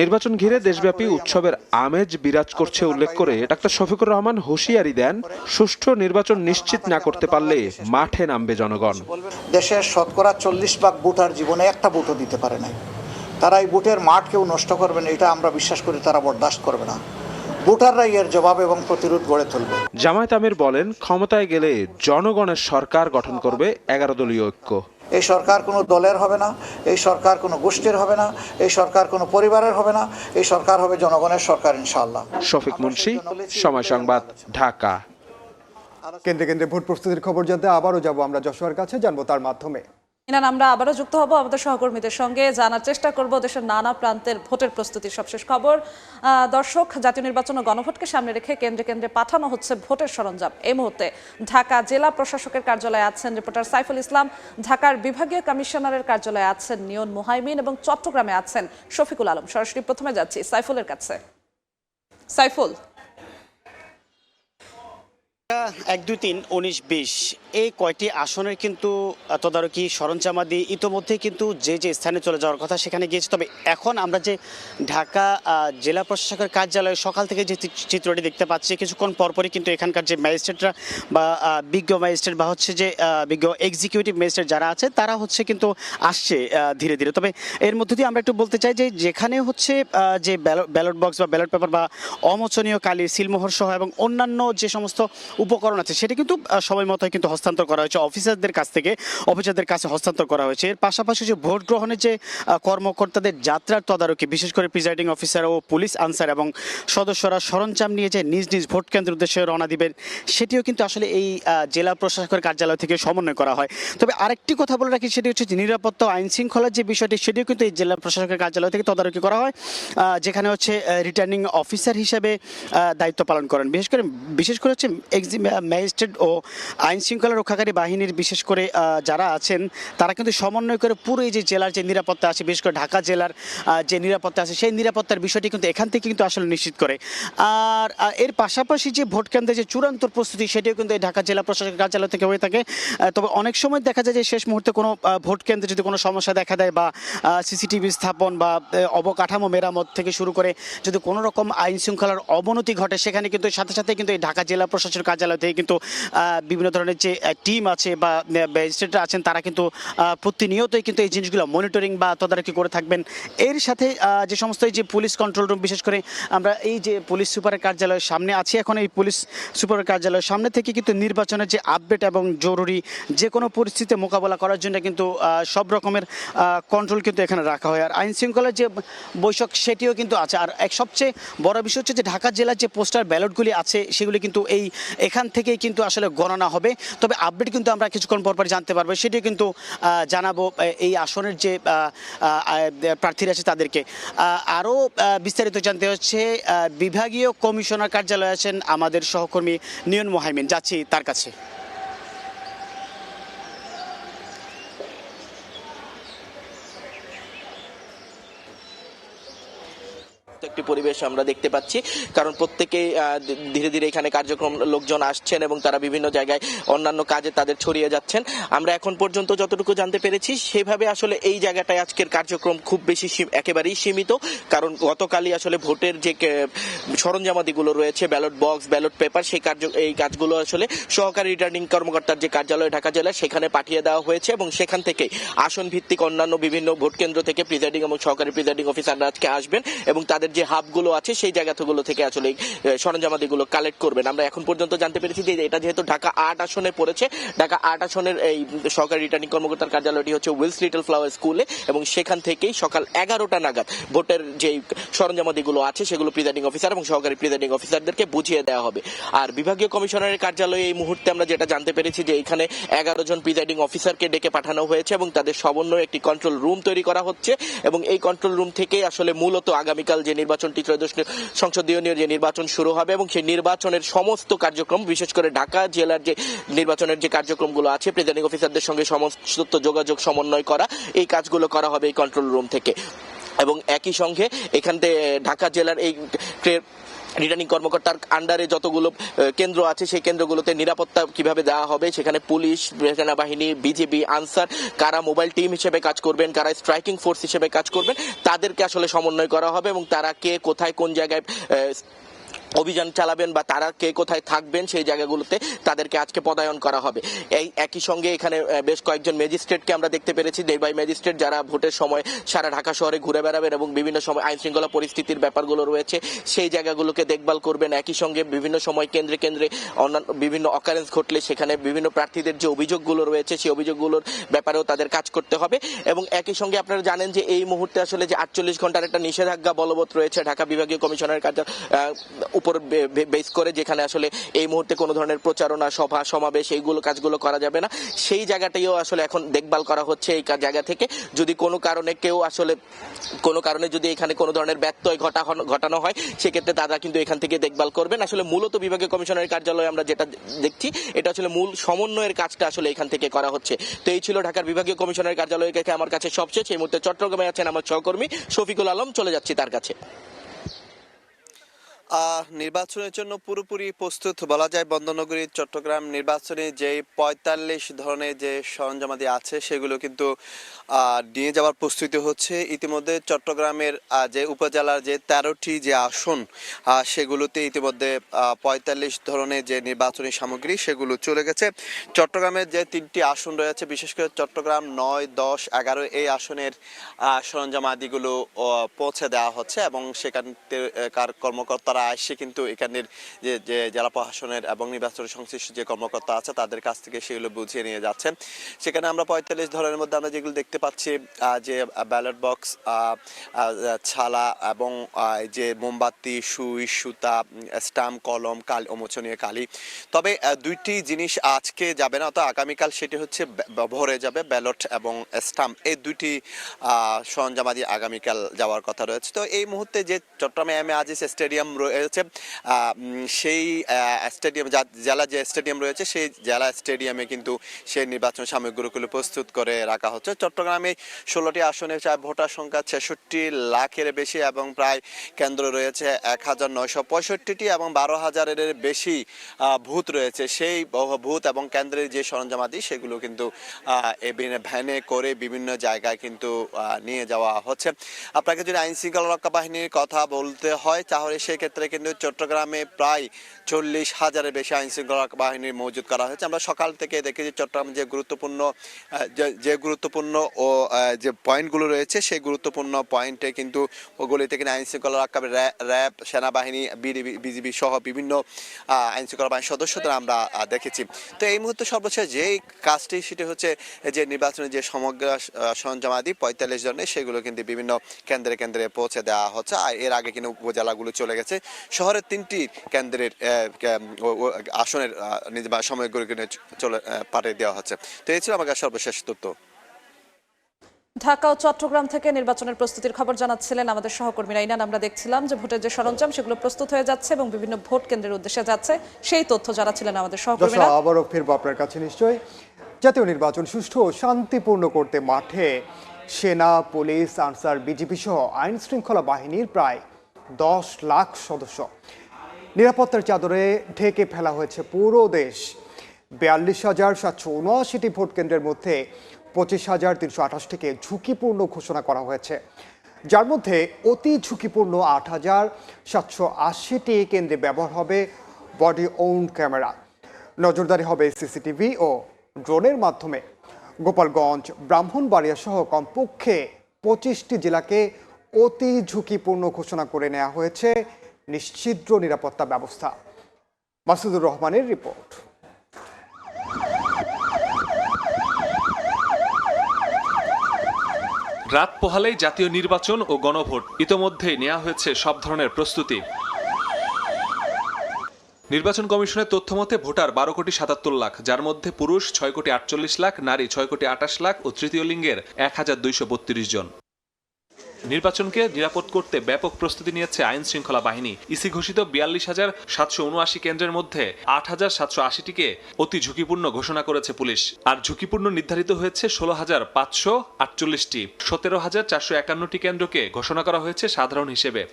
নির্বাচন ঘিরে দেশব্যাপী উৎসবের আমেজ বিরাজ করছে উল্লেখ করে ডাক্তার শফিকুর রহমান হুঁশিয়ারি দেন, সুষ্ঠু নির্বাচন নিশ্চিত না করতে পারলে মাঠে নামবে জনগণ। দেশের শতকরা 40% ভোটার জীবনে একটা ভোটও দিতে পারে নাই। তারা এই ভোটের মাঠ কেউ নষ্ট করবে না, এটা আমরা বিশ্বাস করি তারা বরদাস্ত করবে না। ভোটাররাই এর জবাব এবং প্রতিরোধ গড়ে তুলবে। জামায়াত আমির বলেন, ক্ষমতায় গেলে জনগণের সরকার গঠন করবে 11 দলীয় ঐক্য। এই সরকার কোনো দলের হবে না, এই সরকার কোনো গোষ্ঠীর হবে না, এই সরকার কোনো পরিবারের হবে না, এই সরকার হবে জনগণের সরকার ইনশাআল্লাহ। শফিক মুন্সি, সময় সংবাদ, ঢাকা। কেন্দ্রে কেন্দ্রে ভোট প্রস্তুতির খবর জানতে আবারও যাব আমরা যশোয়ার কাছে, জানবো তার মাধ্যমে। ইনান, আমরা আবারও যুক্ত হব আমাদের সহকর্মীদের সঙ্গে, জানার চেষ্টা করব দেশের নানা প্রান্তের ভোটের প্রস্তুতির সবশেষ খবর। দর্শক, জাতীয় নির্বাচন ও গণভোটকে সামনে রেখে কেন্দ্রে কেন্দ্রে পাঠানো হচ্ছে ভোটের সরঞ্জাম। এই মুহূর্তে ঢাকা জেলা প্রশাসকের কার্যালয়ে আছেন রিপোর্টার সাইফুল ইসলাম, ঢাকার বিভাগীয় কমিশনারের কার্যালয়ে আছেন নিয়ন মুহাইমিন এবং চট্টগ্রামে আছেন শফিকুল আলম। সরাসরি প্রথমে যাচ্ছি সাইফুলের কাছে। সাইফুল, 1, 2, 3, 19, 20 এই কয়টি আসনের কিন্তু তদারকি সরঞ্জামাদি ইতোমধ্যে কিন্তু যে যে স্থানে চলে যাওয়ার কথা সেখানে গিয়েছে। তবে এখন আমরা যে ঢাকা জেলা প্রশাসকের কার্যালয়ে সকাল থেকে যে চিত্রটি দেখতে পাচ্ছি, কিছুক্ষণ পরপরই কিন্তু এখানকার যে ম্যাজিস্ট্রেটরা বা বিজ্ঞ ম্যাজিস্ট্রেট বা হচ্ছে যে বিজ্ঞ এক্সিকিউটিভ ম্যাজিস্ট্রেট যারা আছে তারা হচ্ছে কিন্তু আসছে ধীরে ধীরে। তবে এর মধ্য দিয়ে আমরা একটু বলতে চাই যে যেখানে হচ্ছে যে ব্যালট বক্স বা ব্যালট পেপার বা অমোচনীয় কালি, সিলমোহর সহ এবং অন্যান্য যে সমস্ত উপকরণ আছে সেটা কিন্তু সময় মতো কিন্তু হস্তান্তর করা হয়েছে অফিসারদের কাছে হস্তান্তর করা হয়েছে। এর পাশাপাশি যে ভোট গ্রহণের যে কর্মকর্তাদের যাত্রার তদারকি, বিশেষ করে প্রিজাইডিং অফিসার ও পুলিশ আনসার এবং সদস্যরা সরঞ্জাম নিয়ে যে নিজ নিজ ভোট কেন্দ্রের উদ্দেশ্যে রওনা দিবেন, সেটিও কিন্তু আসলে এই জেলা প্রশাসকের কার্যালয় থেকে সমন্বয় করা হয়। তবে আরেকটি কথা বলে রাখি, সেটি হচ্ছে নিরাপত্তা আইন শৃঙ্খলার যে বিষয়টি, সেটিও কিন্তু এই জেলা প্রশাসকের কার্যালয় থেকে তদারকি করা হয়, যেখানে হচ্ছে রিটার্নিং অফিসার হিসেবে দায়িত্ব পালন করেন। বিশেষ করে হচ্ছে ম্যাজিস্ট্রেট ও আইন শৃঙ্খলা রক্ষাকারী বাহিনীর বিশেষ করে যারা আছেন তারা কিন্তু সমন্বয় করে পুরো এই যে জেলার যে নিরাপত্তা আছে, বিশেষ করে ঢাকা জেলার যে নিরাপত্তা আছে, সেই নিরাপত্তার বিষয়টি কিন্তু এখান থেকে কিন্তু আসলে নিশ্চিত করে। আর এর পাশাপাশি যে ভোট কেন্দ্রে যে চূড়ান্ত প্রস্তুতি, সেটিও কিন্তু এই ঢাকা জেলা প্রশাসকের কার্যালয় থেকে হয়ে থাকে। তবে অনেক সময় দেখা যায় যে শেষ মুহূর্তে কোনো ভোট কেন্দ্রে যদি কোনো সমস্যা দেখা দেয় বা সিসিটিভি স্থাপন বা অবকাঠামো মেরামত থেকে শুরু করে যদি কোনো রকম আইন শৃঙ্খলার অবনতি ঘটে, সেখানে কিন্তু সাথে সাথে কিন্তু এই ঢাকা জেলা প্রশাসকের কার্যালয় থেকে কিন্তু বিভিন্ন ধরনের যে টিম আছে বা ম্যাজিস্ট্রেটরা আছেন তারা কিন্তু প্রতিনিয়তই কিন্তু এই জিনিসগুলো মনিটরিং বা তদারকি করে থাকবেন। এর সাথে যে সমস্ত এই যে পুলিশ কন্ট্রোল রুম, বিশেষ করে আমরা এই যে পুলিশ সুপারের কার্যালয়ের সামনে আছি এখন, এই পুলিশ সুপারের কার্যালয়ের সামনে থেকে কিন্তু নির্বাচনের যে আপডেট এবং জরুরি যে কোনো পরিস্থিতি মোকাবেলা করার জন্য কিন্তু সব রকমের কন্ট্রোল কিন্তু এখানে রাখা হয়। আর আইন শৃঙ্খলার যে বৈঠক সেটিও কিন্তু আছে। আর এক সবচেয়ে বড় বিষয় হচ্ছে যে ঢাকা জেলার যে পোস্টাল ব্যালটগুলি আছে সেগুলি কিন্তু এখান থেকেই কিন্তু আসলে গণনা হবে। তবে আপডেট কিন্তু আমরা কিছুক্ষণ পর জানতে পারবো, সেটিও কিন্তু জানাবো এই আসনের যে প্রার্থীরা আছে তাদেরকে। আরও বিস্তারিত জানতে হচ্ছে বিভাগীয় কমিশনার কার্যালয়ে আছেন আমাদের সহকর্মী নিয়ন মোহাইমিন, যাচ্ছি তার কাছে। একটি পরিবেশ আমরা দেখতে পাচ্ছি, কারণ প্রত্যেকেই ধীরে ধীরে এখানে কার্যক্রম লোকজন আসছেন এবং তারা বিভিন্ন জায়গায় অন্যান্য কাজে তাদের ছড়িয়ে যাচ্ছেন। আমরা এখন পর্যন্ত যতটুকু জানতে পেরেছি সেভাবে আসলে এই জায়গাটায় আজকের কার্যক্রম খুব বেশি একেবারেই সীমিত, কারণ গতকালই আসলে ভোটের যে সরঞ্জামাদিগুলো রয়েছে, ব্যালট বক্স, ব্যালট পেপার, এই কাজগুলো আসলে সহকারী রিটার্নিং কর্মকর্তার যে কার্যালয় ঢাকা জেলায় সেখানে পাঠিয়ে দেওয়া হয়েছে এবং সেখান থেকে আসন ভিত্তিক অন্যান্য বিভিন্ন ভোট কেন্দ্র থেকে প্রিজাইডিং এবং সহকারী প্রিজাইডিং অফিসাররা আজকে আসবেন এবং তাদের যে হাবগুলো আছে সেই জায়গাগুলো থেকে আসলে সরঞ্জামাদিগুলো কালেক্ট করবেন। আমরা এখন পর্যন্ত জানতে পেরেছি যে এটা যেহেতু ঢাকা 8 আসনে পড়েছে, ঢাকা 8 আসনের এই সহকারী রিটার্নিং কর্মকর্তার কার্যালয়টি হচ্ছে উইলস লিটল ফ্লাওয়ার স্কুলে এবং সেখান থেকেই সকাল 11টা নাগাদ ভোটের যে সরঞ্জামাদিগুলো আছে সেগুলো প্রিজাইডিং অফিসার এবং সহকারী প্রিজাইডিং অফিসারদেরকে বুঝিয়ে দেওয়া হবে। আর বিভাগীয় কমিশনারের কার্যালয়ে এই মুহূর্তে আমরা যেটা জানতে পেরেছি যে এখানে 11 জন প্রিজাইডিং অফিসারকে ডেকে পাঠানো হয়েছে এবং তাদের সমন্বয়ে একটি কন্ট্রোল রুম তৈরি করা হচ্ছে এবং এই কন্ট্রোল রুম থেকে আসলে মূলত আগামীকাল যে নির্বাচনটি ত্রয়োদশ সংসদীয় যে নির্বাচন শুরু হবে এবং সেই নির্বাচনের সমস্ত কার্যক্রম, বিশেষ করে ঢাকা জেলার যে নির্বাচনের যে কার্যক্রমগুলো আছে, প্রিজাইডিং অফিসারদের সঙ্গে সমস্ত যোগাযোগ সমন্বয় করা, এই কাজগুলো করা হবে এই কন্ট্রোল রুম থেকে। এবং একই সঙ্গে এখান থেকে ঢাকা জেলার এই রিটার্নিং কর্মকর্তার আন্ডারে যতগুলো কেন্দ্র আছে সেই কেন্দ্রগুলোতে নিরাপত্তা কিভাবে দেওয়া হবে, সেখানে পুলিশ, সেনাবাহিনী, বিজিবি, আনসার, কারা মোবাইল টিম হিসেবে কাজ করবেন, কারা স্ট্রাইকিং ফোর্স হিসেবে কাজ করবেন, তাদেরকে আসলে সমন্বয় করা হবে এবং তারা কে কোথায় কোন জায়গায় অভিযান চালাবেন বা তারা কে কোথায় থাকবেন সেই জায়গাগুলোতে তাদেরকে আজকে পদায়ন করা হবে। এই একই সঙ্গে এখানে বেশ কয়েকজন ম্যাজিস্ট্রেটকে আমরা দেখতে পেরেছি, নির্বাহী ম্যাজিস্ট্রেট যারা ভোটের সময় সারা ঢাকা শহরে ঘুরে বেড়াবেন এবং বিভিন্ন সময় আইন শৃঙ্খলা পরিস্থিতির ব্যাপারগুলো রয়েছে সেই জায়গাগুলোকে দেখভাল করবেন। একই সঙ্গে বিভিন্ন সময় কেন্দ্রে কেন্দ্রে অন্যান্য বিভিন্ন অকারেন্স ঘটলে সেখানে বিভিন্ন প্রার্থীদের যে অভিযোগগুলো রয়েছে সেই অভিযোগগুলোর ব্যাপারেও তাদের কাজ করতে হবে। এবং একই সঙ্গে আপনারা জানেন যে এই মুহূর্তে আসলে যে 48 ঘন্টার একটা নিষেধাজ্ঞা বলবৎ রয়েছে ঢাকা বিভাগীয় কমিশনারের উপর বেস করে, যেখানে আসলে এই মুহূর্তে কোনো ধরনের প্রচারণা, সভা সমাবেশ এইগুলো কাজগুলো করা যাবে না, সেই জায়গাটাইও আসলে এখন দেখভাল করা হচ্ছে। এই জায়গা থেকে যদি কোনো কারণে কেউ আসলে কোনো কারণে যদি এখানে কোনো ধরনের ব্যত্যয় ঘটানো হয় সেক্ষেত্রে তারা কিন্তু এখান থেকে দেখভাল করবেন। আসলে মূলত বিভাগীয় কমিশনারের কার্যালয়ে আমরা যেটা দেখছি এটা আসলে মূল সমন্বয়ের কাজটা আসলে এখান থেকে করা হচ্ছে। তো এই ছিল ঢাকার বিভাগীয় কমিশনারের কার্যালয় থেকে আমার কাছে সবশেষ। এই মুহূর্তে চট্টগ্রামে আছেন আমার সহকর্মী শফিকুল আলম, চলে যাচ্ছি তার কাছে। নির্বাচনের জন্য পুরোপুরি প্রস্তুত বলা যায় বন্দরনগরী চট্টগ্রাম। নির্বাচনে যে 45 ধরনের যে সরঞ্জামাদি আছে সেগুলো কিন্তু নিয়ে যাওয়ার প্রস্তুতি হচ্ছে। ইতিমধ্যে চট্টগ্রামের যে উপজেলার যে 13টি যে আসন সেগুলোতে ইতিমধ্যে 45 ধরনের যে নির্বাচনী সামগ্রী সেগুলো চলে গেছে। চট্টগ্রামের যে 3টি আসন রয়েছে, বিশেষ করে চট্টগ্রাম 9, 10, 11 এই আসনের সরঞ্জামাদিগুলো পৌঁছে দেওয়া হচ্ছে এবং সেখানকার কর্মকর্তারা আসছে কিন্তু এখানের যে জেলা প্রশাসনের এবং নির্বাচন সংশ্লিষ্ট যে কর্মকর্তা আছে তাদের কাছ থেকে সেগুলো বুঝিয়ে নিয়ে যাচ্ছেন। সেখানে আমরা 45 ধরনের মধ্যে আমরা যেগুলো দেখতে পাচ্ছি যে ব্যালট বক্স, ছালা এবং যে মোমবাতি, সুই, সুতা, স্টাম্প, কলম, উন্মোচনীয় কালি। তবে দুইটি জিনিস আজকে যাবে না, তো আগামীকাল সেটি হচ্ছে ভরে যাবে ব্যালট এবং স্টাম্প, এই দুইটি সরঞ্জামাদি আগামীকাল যাওয়ার কথা রয়েছে। তো এই মুহূর্তে যে চট্টগ্রামে এম এ আজিজ স্টেডিয়াম রয়েছে সেই স্টেডিয়াম, জেলা যে স্টেডিয়াম রয়েছে সেই জেলা স্টেডিয়ামে কিন্তু সেই নির্বাচন সামগ্রীগুলো প্রস্তুত করে রাখা হচ্ছে। চট্টগ্রামে 16টি আসনে ভোটার সংখ্যা 66 লাখের বেশি এবং প্রায় কেন্দ্র রয়েছে 1965টি এবং 12,000-এর বেশি বুথ রয়েছে। সেই বুথ এবং কেন্দ্রের যে সরঞ্জামাদি সেগুলো কিন্তু ভ্যানে করে বিভিন্ন জায়গায় কিন্তু নিয়ে যাওয়া হচ্ছে। আপনাকে যদি আইন শৃঙ্খলা রক্ষা বাহিনীর কথা বলতে হয় তাহলে সেক্ষেত্রে নির্বাচনের কেন্দ্র চট্টগ্রামে প্রায় 40,000-এর বেশি আইনশৃঙ্খলা বাহিনীর মজুদ করা হয়েছে। আমরা সকাল থেকে দেখেছি চট্টগ্রাম যে গুরুত্বপূর্ণ ও যে পয়েন্টগুলো রয়েছে সেই গুরুত্বপূর্ণ পয়েন্টে কিন্তু ওগুলিতে কিনা আইনশৃঙ্খলা রক্ষা র্যাব, সেনাবাহিনী, বিজিবি সহ বিভিন্ন আইনশৃঙ্খলা বাহিনীর সদস্যদের আমরা দেখেছি। তো এই মুহূর্তে সর্বশেষ যেই কাজটি সেটি হচ্ছে যে নির্বাচনের যে সমগ্র সরঞ্জামাদি 45 জনের সেগুলো কিন্তু বিভিন্ন কেন্দ্রে কেন্দ্রে পৌঁছে দেওয়া হচ্ছে। আর এর আগে কিন্তু উপজেলাগুলো চলে গেছে। শহরের 3টি কেন্দ্রের আসনের সময়গুলো চলে পাঠিয়ে দেওয়া হচ্ছে। তো এই ছিল আমার কাছে সর্বশেষ তথ্য। ঢাকা ও চট্টগ্রাম থেকে নির্বাচনের প্রস্তুতির খবর জানাচ্ছিলেন আমাদের সহকর্মীরা। ইনান, আমরা দেখছিলাম যে ভোটের যে সরঞ্জাম সেগুলো প্রস্তুত হয়ে যাচ্ছে এবং বিভিন্ন ভোট কেন্দ্রের উদ্দেশ্যে যাচ্ছে, সেই তথ্য জানাচ্ছিলেন আমাদের সহকর্মীরা। আবারও ফিরবো আপনার কাছে নিশ্চয়ই। জাতীয় নির্বাচন সুষ্ঠু ও শান্তিপূর্ণ করতে মাঠে সেনা, পুলিশ, আনসার, বিজিবি সহ আইন শৃঙ্খলা বাহিনীর প্রায় 10 লাখ সদস্য। নিরাপত্তার চাদরে ঢেকে ফেলা হয়েছে পুরো দেশ। 42,779টি ভোট কেন্দ্রের মধ্যে 25,328টিকে ঝুঁকিপূর্ণ ঘোষণা করা হয়েছে, যার মধ্যে অতি ঝুঁকিপূর্ণ 8,780টি কেন্দ্রে ব্যবহার হবে বডি ওন ক্যামেরা। নজরদারি হবে সিসিটিভি ও ড্রোনের মাধ্যমে। গোপালগঞ্জ, ব্রাহ্মণবাড়িয়া সহ কমপক্ষে 25টি জেলাকে অতি ঝুঁকিপূর্ণ ঘোষণা করে নেওয়া হয়েছে নিশ্ছিদ্র নিরাপত্তা ব্যবস্থা। মাসুদুর রহমানের রিপোর্ট। রাত পোহালেই জাতীয় নির্বাচন ও গণভোট, ইতোমধ্যেই নেওয়া হয়েছে সব ধরনের প্রস্তুতি। নির্বাচন কমিশনের তথ্য মতে ভোটার 12,77,00,000, যার মধ্যে পুরুষ 6,48,00,000, নারী 6,28,00,000 ও তৃতীয় লিঙ্গের 1,232 জন। নির্বাচনকে নিরাপদ করতে ব্যাপক প্রস্তুতি নিয়েছে আইন শৃঙ্খলা বাহিনী। ইসি ঘোষিত 42,779 কেন্দ্রের মধ্যে 8,780টিকে অতি ঝুঁকিপূর্ণ ঘোষণা করেছে পুলিশ। আর ঝুঁকিপূর্ণ নির্ধারিত হয়েছে 16,548টি। 17,451টি কেন্দ্রকে ঘোষণা করা হয়েছে সাধারণ হিসেবে।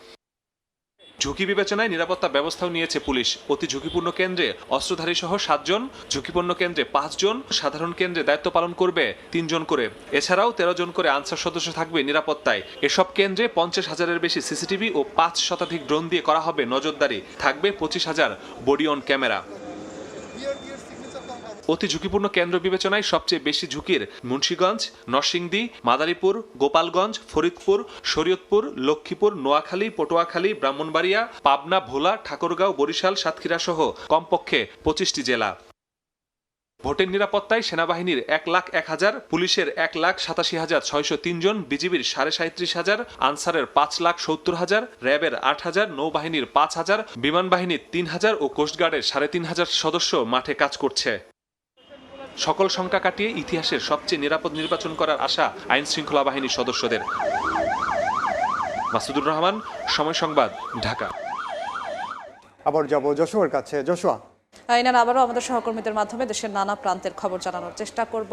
ঝুঁকি বিবেচনায় নিরাপত্তা ব্যবস্থাও নিয়েছে পুলিশ। অতি ঝুঁকিপূর্ণ কেন্দ্রে অস্ত্রধারী সহ 7 জন, ঝুঁকিপূর্ণ কেন্দ্রে 5 জন, সাধারণ কেন্দ্রে দায়িত্ব পালন করবে 3 জন করে। এছাড়াও 13 জন করে আনসার সদস্য থাকবে নিরাপত্তায়। এসব কেন্দ্রে 50,000-এর বেশি সিসিটিভি ও 5 শতাধিক ড্রোন দিয়ে করা হবে নজরদারি। থাকবে 25,000 বডি অন ক্যামেরা। অতি ঝুঁকিপূর্ণ কেন্দ্র বিবেচনায় সবচেয়ে বেশি ঝুঁকির মুন্সিগঞ্জ, নরসিংদী, মাদারীপুর, গোপালগঞ্জ, ফরিদপুর, শরীয়তপুর, লক্ষ্মীপুর, নোয়াখালী, পটুয়াখালী, ব্রাহ্মণবাড়িয়া, পাবনা, ভোলা, ঠাকুরগাঁও, বরিশাল, সাতক্ষীরা সহ কমপক্ষে 25টি জেলা। ভোটের নিরাপত্তায় সেনাবাহিনীর 1,01,000, পুলিশের 1,87,603 জন, বিজিবির 37,500, আনসারের 5,70,000, র্যাবের 8,000, নৌবাহিনীর 5,000, বিমান বাহিনীর 3,000 ও কোস্টগার্ডের 3,500 সদস্য মাঠে কাজ করছে। সকল শঙ্কা কাটিয়ে ইতিহাসের সবচেয়ে নিরাপদ নির্বাচন করার আশা আইন শৃঙ্খলা বাহিনীর সদস্যদের। মাসুদুর রহমান, সময় সংবাদ, ঢাকা। আবার যাব যশোর কাছে। যশোয়া, ইনান, আবারও আমাদের সহকর্মীদের মাধ্যমে দেশের নানা প্রান্তের খবর জানানোর চেষ্টা করব।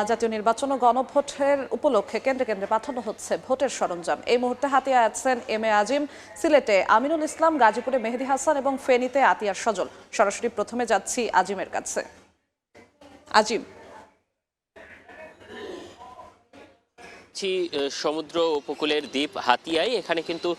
জাতীয় নির্বাচন ও গণভোটের উপলক্ষে কেন্দ্রে কেন্দ্রে পাঠানো হচ্ছে ভোটের সরঞ্জাম। এই মুহূর্তে হাতিয়া আছেন এম এ আজিম, সিলেটে আমিনুল ইসলাম, গাজীপুরে মেহেদি হাসান এবং ফেনীতে আতিয়ার সজল। সরাসরি প্রথমে যাচ্ছি আজিমের কাছে। আজিম, সমুদ্র উপকূলের দ্বীপ হাতিয়ায়, এখানে কিন্তু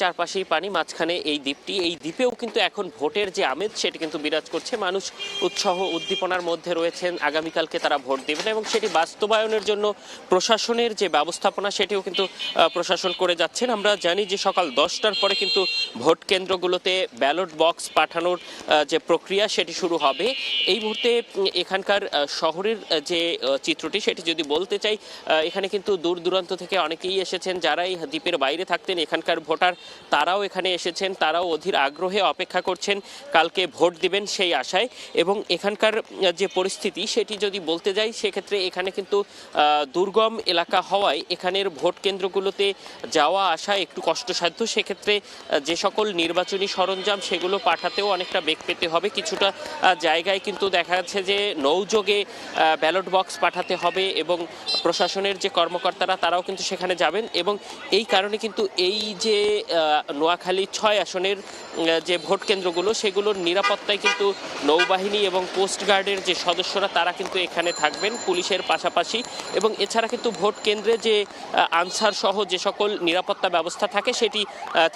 চারপাশেই পানি, মাঝখানে এই দ্বীপটি। এই দ্বীপেও কিন্তু এখন ভোটের যে আমেজ সেটি কিন্তু বিরাজ করছে। মানুষ উৎসাহ উদ্দীপনার মধ্যে রয়েছেন। আগামীকালকে তারা ভোট দেবেন এবং সেটি বাস্তবায়নের জন্য প্রশাসনের যে ব্যবস্থাপনা সেটিও কিন্তু প্রশাসন করে যাচ্ছেন। আমরা জানি যে সকাল 10টার পরে কিন্তু ভোট কেন্দ্রগুলোতে ব্যালট বক্স পাঠানোর যে প্রক্রিয়া সেটি শুরু হবে। এই মুহূর্তে এখানকার শহরের যে চিত্রটি সেটি যদি বলতে চাই, এখানে কিন্তু দূর দূরান্ত থেকে অনেকেই এসেছেন। যারা এই দ্বীপের বাইরে থাকতেন এখানকার ভোটার, তারাও এখানে এসেছেন। তারাও অধীর আগ্রহে অপেক্ষা করছেন কালকে ভোট দিবেন সেই আশায়। এবং এখানকার যে পরিস্থিতি সেটি যদি বলতে যাই, সেক্ষেত্রে এখানে কিন্তু দুর্গম এলাকা হওয়ায় এখানের ভোট কেন্দ্রগুলোতে যাওয়া আসা একটু কষ্টসাধ্য। সেক্ষেত্রে যে সকল নির্বাচনী সরঞ্জাম সেগুলো পাঠাতেও অনেকটা বেগ পেতে হবে। কিছুটা জায়গায় কিন্তু দেখা যাচ্ছে যে নৌযোগে ব্যালট বক্স পাঠাতে হবে এবং প্রশাসনের যে কর্মকর্তারা নেতারা তারাও কিন্তু সেখানে যাবেন এবং এই কারণে কিন্তু এই যে নোয়াখালী 6 আসনের যে ভোট কেন্দ্রগুলো সেগুলোর নিরাপত্তায় কিন্তু নৌবাহিনী এবং কোস্টগার্ডের যে সদস্যরা তারা কিন্তু এখানে থাকবেন পুলিশের পাশাপাশি, এবং এছাড়া কিন্তু ভোট কেন্দ্রে যে আনসার সহ যে সকল নিরাপত্তা ব্যবস্থা থাকে সেটি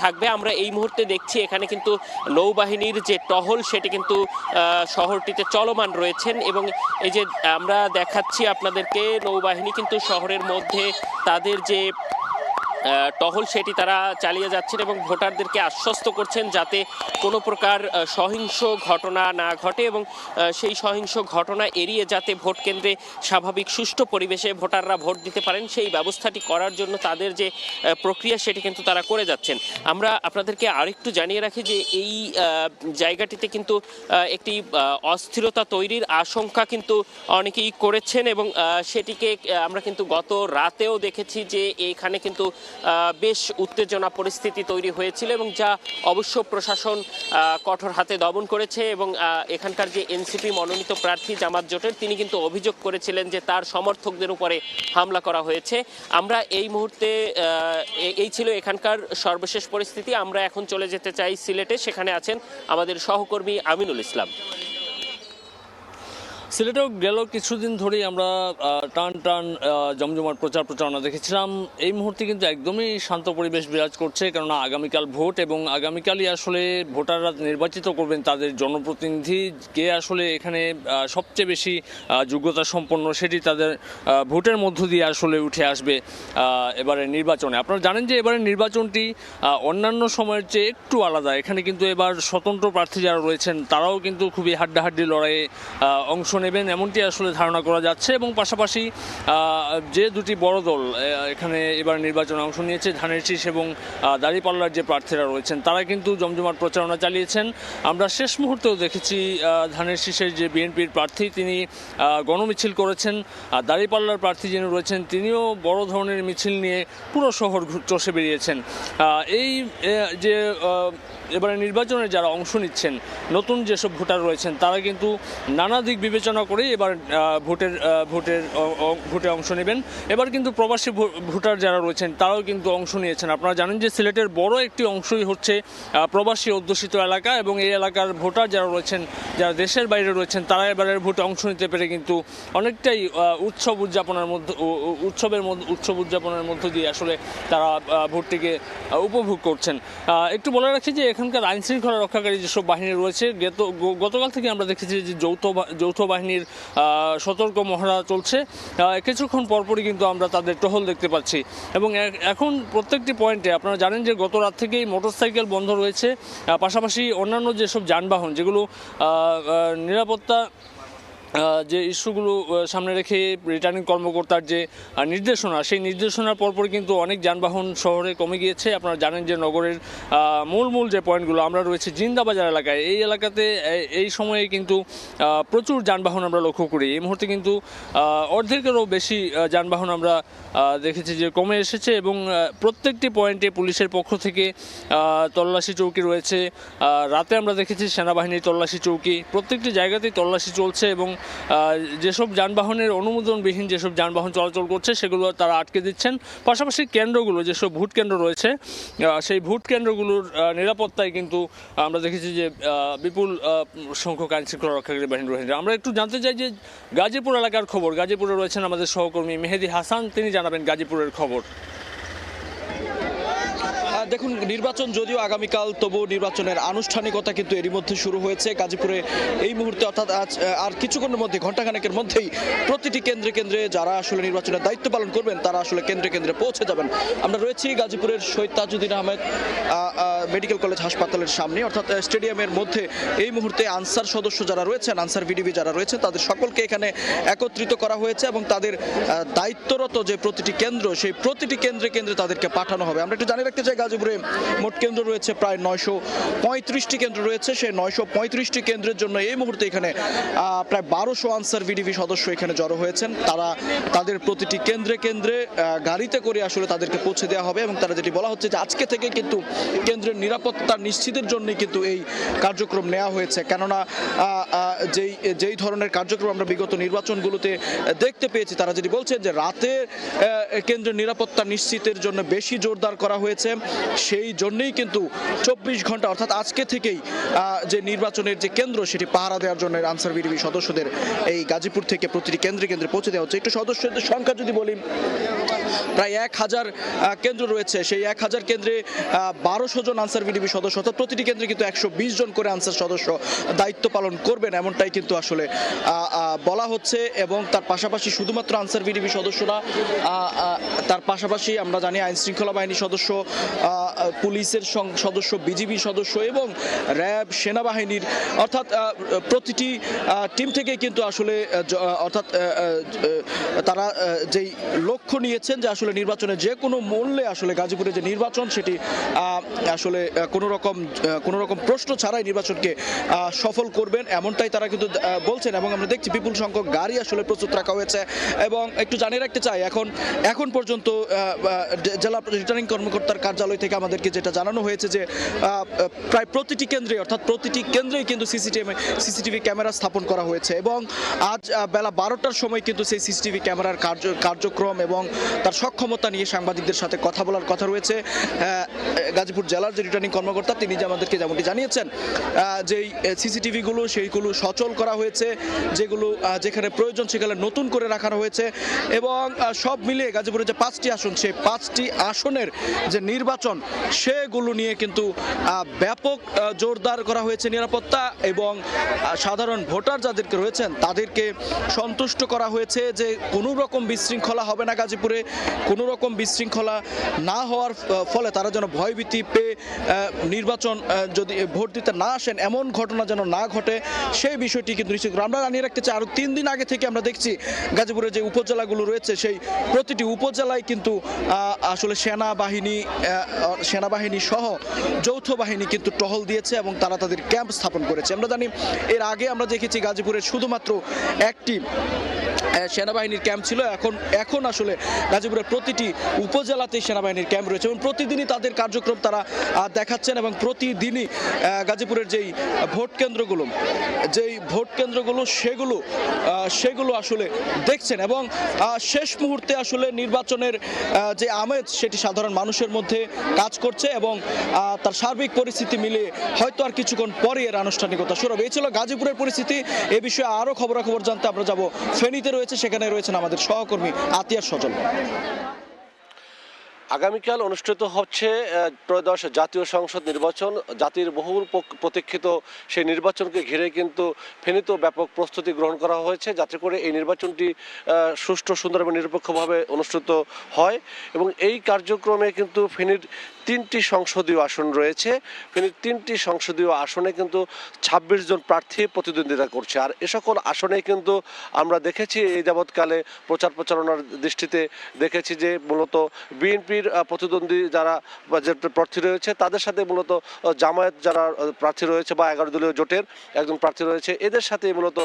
থাকবে। আমরা এই মুহূর্তে দেখছি এখানে কিন্তু নৌবাহিনীর যে টহল সেটি কিন্তু শহরটিতে চলমান রয়েছেন, এবং এই যে আমরা দেখাচ্ছি আপনাদেরকে নৌবাহিনী কিন্তু শহরের মধ্যে তাদের যে টহল সেটি তারা চালিয়ে যাচ্ছেন এবং ভোটারদেরকে আশ্বস্ত করছেন যাতে কোনো প্রকার সহিংস ঘটনা না ঘটে এবং সেই সহিংস ঘটনা এড়িয়ে যাতে ভোট কেন্দ্রে স্বাভাবিক সুষ্ঠু পরিবেশে ভোটাররা ভোট দিতে পারেন সেই ব্যবস্থাটি করার জন্য তাদের যে প্রক্রিয়া সেটি কিন্তু তারা করে যাচ্ছেন। আমরা আপনাদেরকে আরেকটু জানিয়ে রাখি যে এই জায়গাটিতে কিন্তু একটি অস্থিরতা তৈরির আশঙ্কা কিন্তু অনেকেই করেছেন এবং সেটিকে আমরা কিন্তু গত রাতেও দেখেছি যে এখানে কিন্তু বেশ উত্তেজনা পরিস্থিতি তৈরি হয়েছিল এবং যা অবশ্য প্রশাসন কঠোর হাতে দমন করেছে এবং এখানকার যে এনসিপি মনোনীত প্রার্থী জামাত জোটের তিনি কিন্তু অভিযোগ করেছিলেন যে তার সমর্থকদের উপরে হামলা করা হয়েছে। আমরা এই মুহূর্তে এই ছিল এখানকার সর্বশেষ পরিস্থিতি। আমরা এখন চলে যেতে চাই সিলেটে, সেখানে আছেন আমাদের সহকর্মী আমিনুল ইসলাম। সিলেটেও গেল কিছুদিন ধরেই আমরা টান টান জমজমাট প্রচারণা দেখেছিলাম। এই মুহূর্তে কিন্তু একদমই শান্ত পরিবেশ বিরাজ করছে, কেননা আগামীকাল ভোট এবং আগামীকালই আসলে ভোটাররা নির্বাচিত করবেন তাদের জনপ্রতিনিধি কে আসলে এখানে সবচেয়ে বেশি যোগ্যতা সম্পন্ন সেটি তাদের ভোটের মধ্য দিয়ে আসলে উঠে আসবে এবারে নির্বাচনে। আপনারা জানেন যে এবারে নির্বাচনটি অন্যান্য সময়ের চেয়ে একটু আলাদা। এখানে কিন্তু এবার স্বতন্ত্র প্রার্থী যারা রয়েছেন তারাও কিন্তু খুবই হাড্ডাহাড্ডি লড়াইয়ে অংশ নেবেন এমনটি আসলে ধারণা করা যাচ্ছে এবং পাশাপাশি যে দুটি বড় দল এখানে এবার নির্বাচনে অংশ নিয়েছে ধানের শীষ এবং দাঁড়িপাল্লার যে প্রার্থীরা রয়েছেন তারা কিন্তু জমজমাট প্রচারণা চালিয়েছেন। আমরা শেষ মুহূর্তেও দেখেছি ধানের শীষের যে বিএনপির প্রার্থী তিনি গণমিছিল করেছেন, দাঁড়িপাল্লার প্রার্থী যিনি রয়েছেন তিনিও বড় ধরনের মিছিল নিয়ে পুরো শহর চষে বেরিয়েছেন। এই যে এবারে নির্বাচনে যারা অংশ নিচ্ছেন নতুন যেসব ভোটার রয়েছেন তারা কিন্তু নানা দিক বিবেচনা করে এবার ভোটে অংশ নেবেন। এবার কিন্তু প্রবাসী ভোটার যারা রয়েছেন তারাও কিন্তু অংশ নিয়েছেন। আপনারা জানেন যে সিলেটের বড় একটি অংশই হচ্ছে প্রবাসী অধ্যুষিত এলাকা এবং এই এলাকার ভোটার যারা রয়েছেন যারা দেশের বাইরে রয়েছেন তারা এবারের ভোটে অংশ নিতে পেরে কিন্তু অনেকটাই উৎসব উদযাপনের মধ্য দিয়ে আসলে তারা ভোটটিকে উপভোগ করছেন। একটু বলে রাখি যে এখানকার আইন শৃঙ্খলা রক্ষাকারী যেসব বাহিনী রয়েছে গতকাল থেকে আমরা দেখেছি যে যৌথ বাহিনীর সতর্ক মহড়া চলছে। কিছুক্ষণ পরপরই কিন্তু আমরা তাদের টহল দেখতে পাচ্ছি এবং এখন প্রত্যেকটি পয়েন্টে আপনারা জানেন যে গত রাত থেকেই মোটরসাইকেল বন্ধ রয়েছে, পাশাপাশি অন্যান্য যেসব যানবাহন যেগুলো নিরাপত্তা যে ইস্যুগুলো সামনে রেখে রিটার্নিং কর্মকর্তার যে নির্দেশনা সেই নির্দেশনার পরপর কিন্তু অনেক যানবাহন শহরে কমে গিয়েছে। আপনারা জানেন যে নগরের মূল যে পয়েন্টগুলো আমরা রয়েছে জিন্দাবাজার এলাকায়, এই এলাকাতে এই সময়ে কিন্তু প্রচুর যানবাহন আমরা লক্ষ্য করি। এই মুহূর্তে কিন্তু অর্ধেকেরও বেশি যানবাহন আমরা দেখেছি যে কমে এসেছে এবং প্রত্যেকটি পয়েন্টে পুলিশের পক্ষ থেকে তল্লাশি চৌকি রয়েছে। রাতে আমরা দেখেছি সেনাবাহিনীর তল্লাশি চৌকি, প্রত্যেকটি জায়গাতেই তল্লাশি চলছে এবং যেসব যানবাহনের অনুমোদনবিহীন যেসব যানবাহন চলাচল করছে সেগুলো তারা আটকে দিচ্ছেন। পাশাপাশি কেন্দ্রগুলো যেসব ভোট কেন্দ্র রয়েছে সেই ভোট কেন্দ্রগুলোর নিরাপত্তায় কিন্তু আমরা দেখেছি যে বিপুল সংখ্যক আইন শৃঙ্খলা রক্ষাকারী বাহিনী রয়েছে। আমরা একটু জানতে চাই যে গাজীপুর এলাকার খবর। গাজীপুরে রয়েছেন আমাদের সহকর্মী মেহেদি হাসান, তিনি জানাবেন গাজীপুরের খবর। দেখুন, নির্বাচন যদিও আগামীকাল, তবু নির্বাচনের আনুষ্ঠানিকতা কিন্তু এরই মধ্যে শুরু হয়েছে গাজীপুরে। এই মুহূর্তে অর্থাৎ আজ আর কিছুক্ষণের মধ্যে ঘণ্টাখানেকের মধ্যেই প্রতিটি কেন্দ্রে কেন্দ্রে যারা আসলে নির্বাচনের দায়িত্ব পালন করবেন তারা আসলে কেন্দ্রে কেন্দ্রে পৌঁছে যাবেন। আমরা রয়েছি গাজীপুরের শহীদ তাজউদ্দিন আহমেদ মেডিকেল কলেজ হাসপাতালের সামনে, অর্থাৎ স্টেডিয়ামের মধ্যে এই মুহূর্তে আনসার সদস্য যারা রয়েছেন, আনসার ভিডিবি যারা রয়েছে তাদের সকলকে এখানে একত্রিত করা হয়েছে এবং তাদের দায়িত্বরত যে প্রতিটি কেন্দ্র সেই প্রতিটি কেন্দ্রে কেন্দ্রে তাদেরকে পাঠানো হবে। আমরা একটু জানিয়ে রাখতে চাই গাজীপুরে মোট কেন্দ্র রয়েছে প্রায় 935টি কেন্দ্র রয়েছে। সেই 935টি কেন্দ্রের জন্য এই মুহূর্তে এখানে প্রায় 1200 আনসার ভিডিবি সদস্য এখানে জড়ো হয়েছেন। তারা তাদের প্রতিটি কেন্দ্রে কেন্দ্রে গাড়িতে করে আসলে তাদেরকে পৌঁছে দেওয়া হবে এবং তারা যেটি বলা হচ্ছে যে আজকে থেকে কিন্তু কেন্দ্রের নিরাপত্তা নিশ্চিতের জন্যই কিন্তু এই কার্যক্রম নেওয়া হয়েছে। কেননা যেই ধরনের কার্যক্রম আমরা বিগত নির্বাচনগুলোতে দেখতে পেয়েছি, তারা যদি বলছেন যে রাতে কেন্দ্রের নিরাপত্তা নিশ্চিতের জন্য বেশি জোরদার করা হয়েছে, সেই জন্যই কিন্তু 24 ঘন্টা অর্থাৎ আজকে থেকেই যে নির্বাচনের যে কেন্দ্র সেটি পাহারা দেওয়ার জন্য আনসার বিডিবি সদস্যদের এই গাজীপুর থেকে প্রতিটি কেন্দ্রে কেন্দ্রে পৌঁছে দেওয়া হচ্ছে। একটু সদস্যদের সংখ্যা যদি বলি, প্রায় 1000 কেন্দ্র রয়েছে। সেই 1000 কেন্দ্রে 1200 জন আনসার বিডিবি সদস্য, অর্থাৎ প্রতিটি কেন্দ্রে কিন্তু 120 জন করে আনসার সদস্য দায়িত্ব পালন করবেন, এমনটাই কিন্তু আসলে বলা হচ্ছে। এবং তার পাশাপাশি শুধুমাত্র আনসার বিডিবি সদস্যরা, তার পাশাপাশি আমরা জানি আইন শৃঙ্খলা বাহিনীর সদস্য, পুলিশের সদস্য, বিজিবি সদস্য এবং র্যাব, সেনাবাহিনীর, অর্থাৎ প্রতিটি টিম থেকে কিন্তু আসলে অর্থাৎ তারা যেই লক্ষ্য নিয়েছেন যে আসলে নির্বাচনে যে কোনো মূল্যে আসলে গাজীপুরে যে নির্বাচন সেটি আসলে কোনো রকম প্রশ্ন ছাড়াই নির্বাচনকে সফল করবেন, এমনটাই তারা কিন্তু বলছেন। এবং আমরা দেখছি বিপুল সংখ্যক গাড়ি আসলে প্রস্তুত রাখা হয়েছে। এবং একটু জানিয়ে রাখতে চাই, এখন পর্যন্ত জেলা রিটার্নিং কর্মকর্তার কার্যালয় থেকে আমাদেরকে যেটা জানানো হয়েছে যে প্রায় প্রতিটি কেন্দ্রে, অর্থাৎ প্রতিটি কেন্দ্রেই কিন্তু সিসিটিভি ক্যামেরা স্থাপন করা হয়েছে। এবং আজ বেলা 12টার সময় কিন্তু সেই সিসিটিভি ক্যামেরার কার্যক্রম এবং তার সক্ষমতা নিয়ে সাংবাদিকদের সাথে কথা বলার কথা রয়েছে। গাজীপুর জেলার যে রিটার্নিং কর্মকর্তা তিনি যে আমাদেরকে যেমনটি জানিয়েছেন, যেই সিসিটিভিগুলো সেইগুলো সচল করা হয়েছে, যেখানে প্রয়োজন সেখানে নতুন করে রাখানো হয়েছে। এবং সব মিলিয়ে গাজীপুরের যে 5টি আসন, সেই 5টি আসনের যে নির্বাচন সেগুলো নিয়ে কিন্তু ব্যাপক জোরদার করা হয়েছে নিরাপত্তা। এবং সাধারণ ভোটার যাদেরকে রয়েছেন তাদেরকে সন্তুষ্ট করা হয়েছে যে কোনো রকম বিশৃঙ্খলা হবে না গাজীপুরে, কোনো রকম বিশৃঙ্খলা না হওয়ার ফলে তারা যেন ভয়ভীতি পেয়ে নির্বাচন যদি ভোট দিতে না আসেন এমন ঘটনা যেন না ঘটে, সেই বিষয়টি কিন্তু নিশ্চিত আমরা জানিয়ে রাখতে চাই। আরও 3 দিন আগে থেকে আমরা দেখছি গাজীপুরের যে উপজেলাগুলো রয়েছে সেই প্রতিটি উপজেলায় কিন্তু আসলে সেনাবাহিনী সহ যৌথ বাহিনী কিন্তু টহল দিয়েছে এবং তারা তাদের ক্যাম্প স্থাপন করেছে। আমরা জানি এর আগে আমরা দেখেছি গাজীপুরের শুধুমাত্র একটি সেনাবাহিনীর ক্যাম্প ছিল, এখন আসলে গাজীপুরের প্রতিটি উপজেলাতেই সেনাবাহিনীর ক্যাম্প রয়েছে এবং প্রতিদিনই তাদের কার্যক্রম তারা দেখাচ্ছেন এবং প্রতিদিনই গাজীপুরের যেই ভোট কেন্দ্রগুলো সেগুলো আসলে দেখছেন। এবং শেষ মুহূর্তে আসলে নির্বাচনের যে আমেজ সেটি সাধারণ মানুষের মধ্যে কাজ করছে এবং তার সার্বিক পরিস্থিতি মিলিয়ে হয়তো আর কিছুক্ষণ পরে এর আনুষ্ঠানিকতা শুরু হবে। এই ছিল গাজীপুরের পরিস্থিতি। এ বিষয়ে আরও খবরাখবর জানতে আমরা যাব ফেনীতে রয়েছে, সেখানে রয়েছেন আমাদের সহকর্মী আতিয়ার সজল। আগামীকাল অনুষ্ঠিত হচ্ছে ত্রয়োদশ জাতীয় সংসদ নির্বাচন। জাতির বহুল প্রতীক্ষিত সেই নির্বাচনকে ঘিরে কিন্তু ফেনীতেও ব্যাপক প্রস্তুতি গ্রহণ করা হয়েছে, যাতে করে এই নির্বাচনটি সুষ্ঠু, সুন্দর এবং নিরপেক্ষভাবে অনুষ্ঠিত হয়। এবং এই কার্যক্রমে কিন্তু ফেনীর 3টি সংসদীয় আসন রয়েছে। ফেনীর 3টি সংসদীয় আসনে কিন্তু 26 জন প্রার্থী প্রতিদ্বন্দ্বিতা করছে। আর এ সকল আসনে কিন্তু আমরা দেখেছি এই যাবৎকালে প্রচারণার দৃষ্টিতে দেখেছি যে মূলত বিএনপির প্রতিদ্বন্দ্বী যারা প্রার্থী রয়েছে তাদের সাথে মূলত জামায়াত যারা প্রার্থী রয়েছে বা 11 দলীয় জোটের একজন প্রার্থী রয়েছে, এদের সাথে মূলত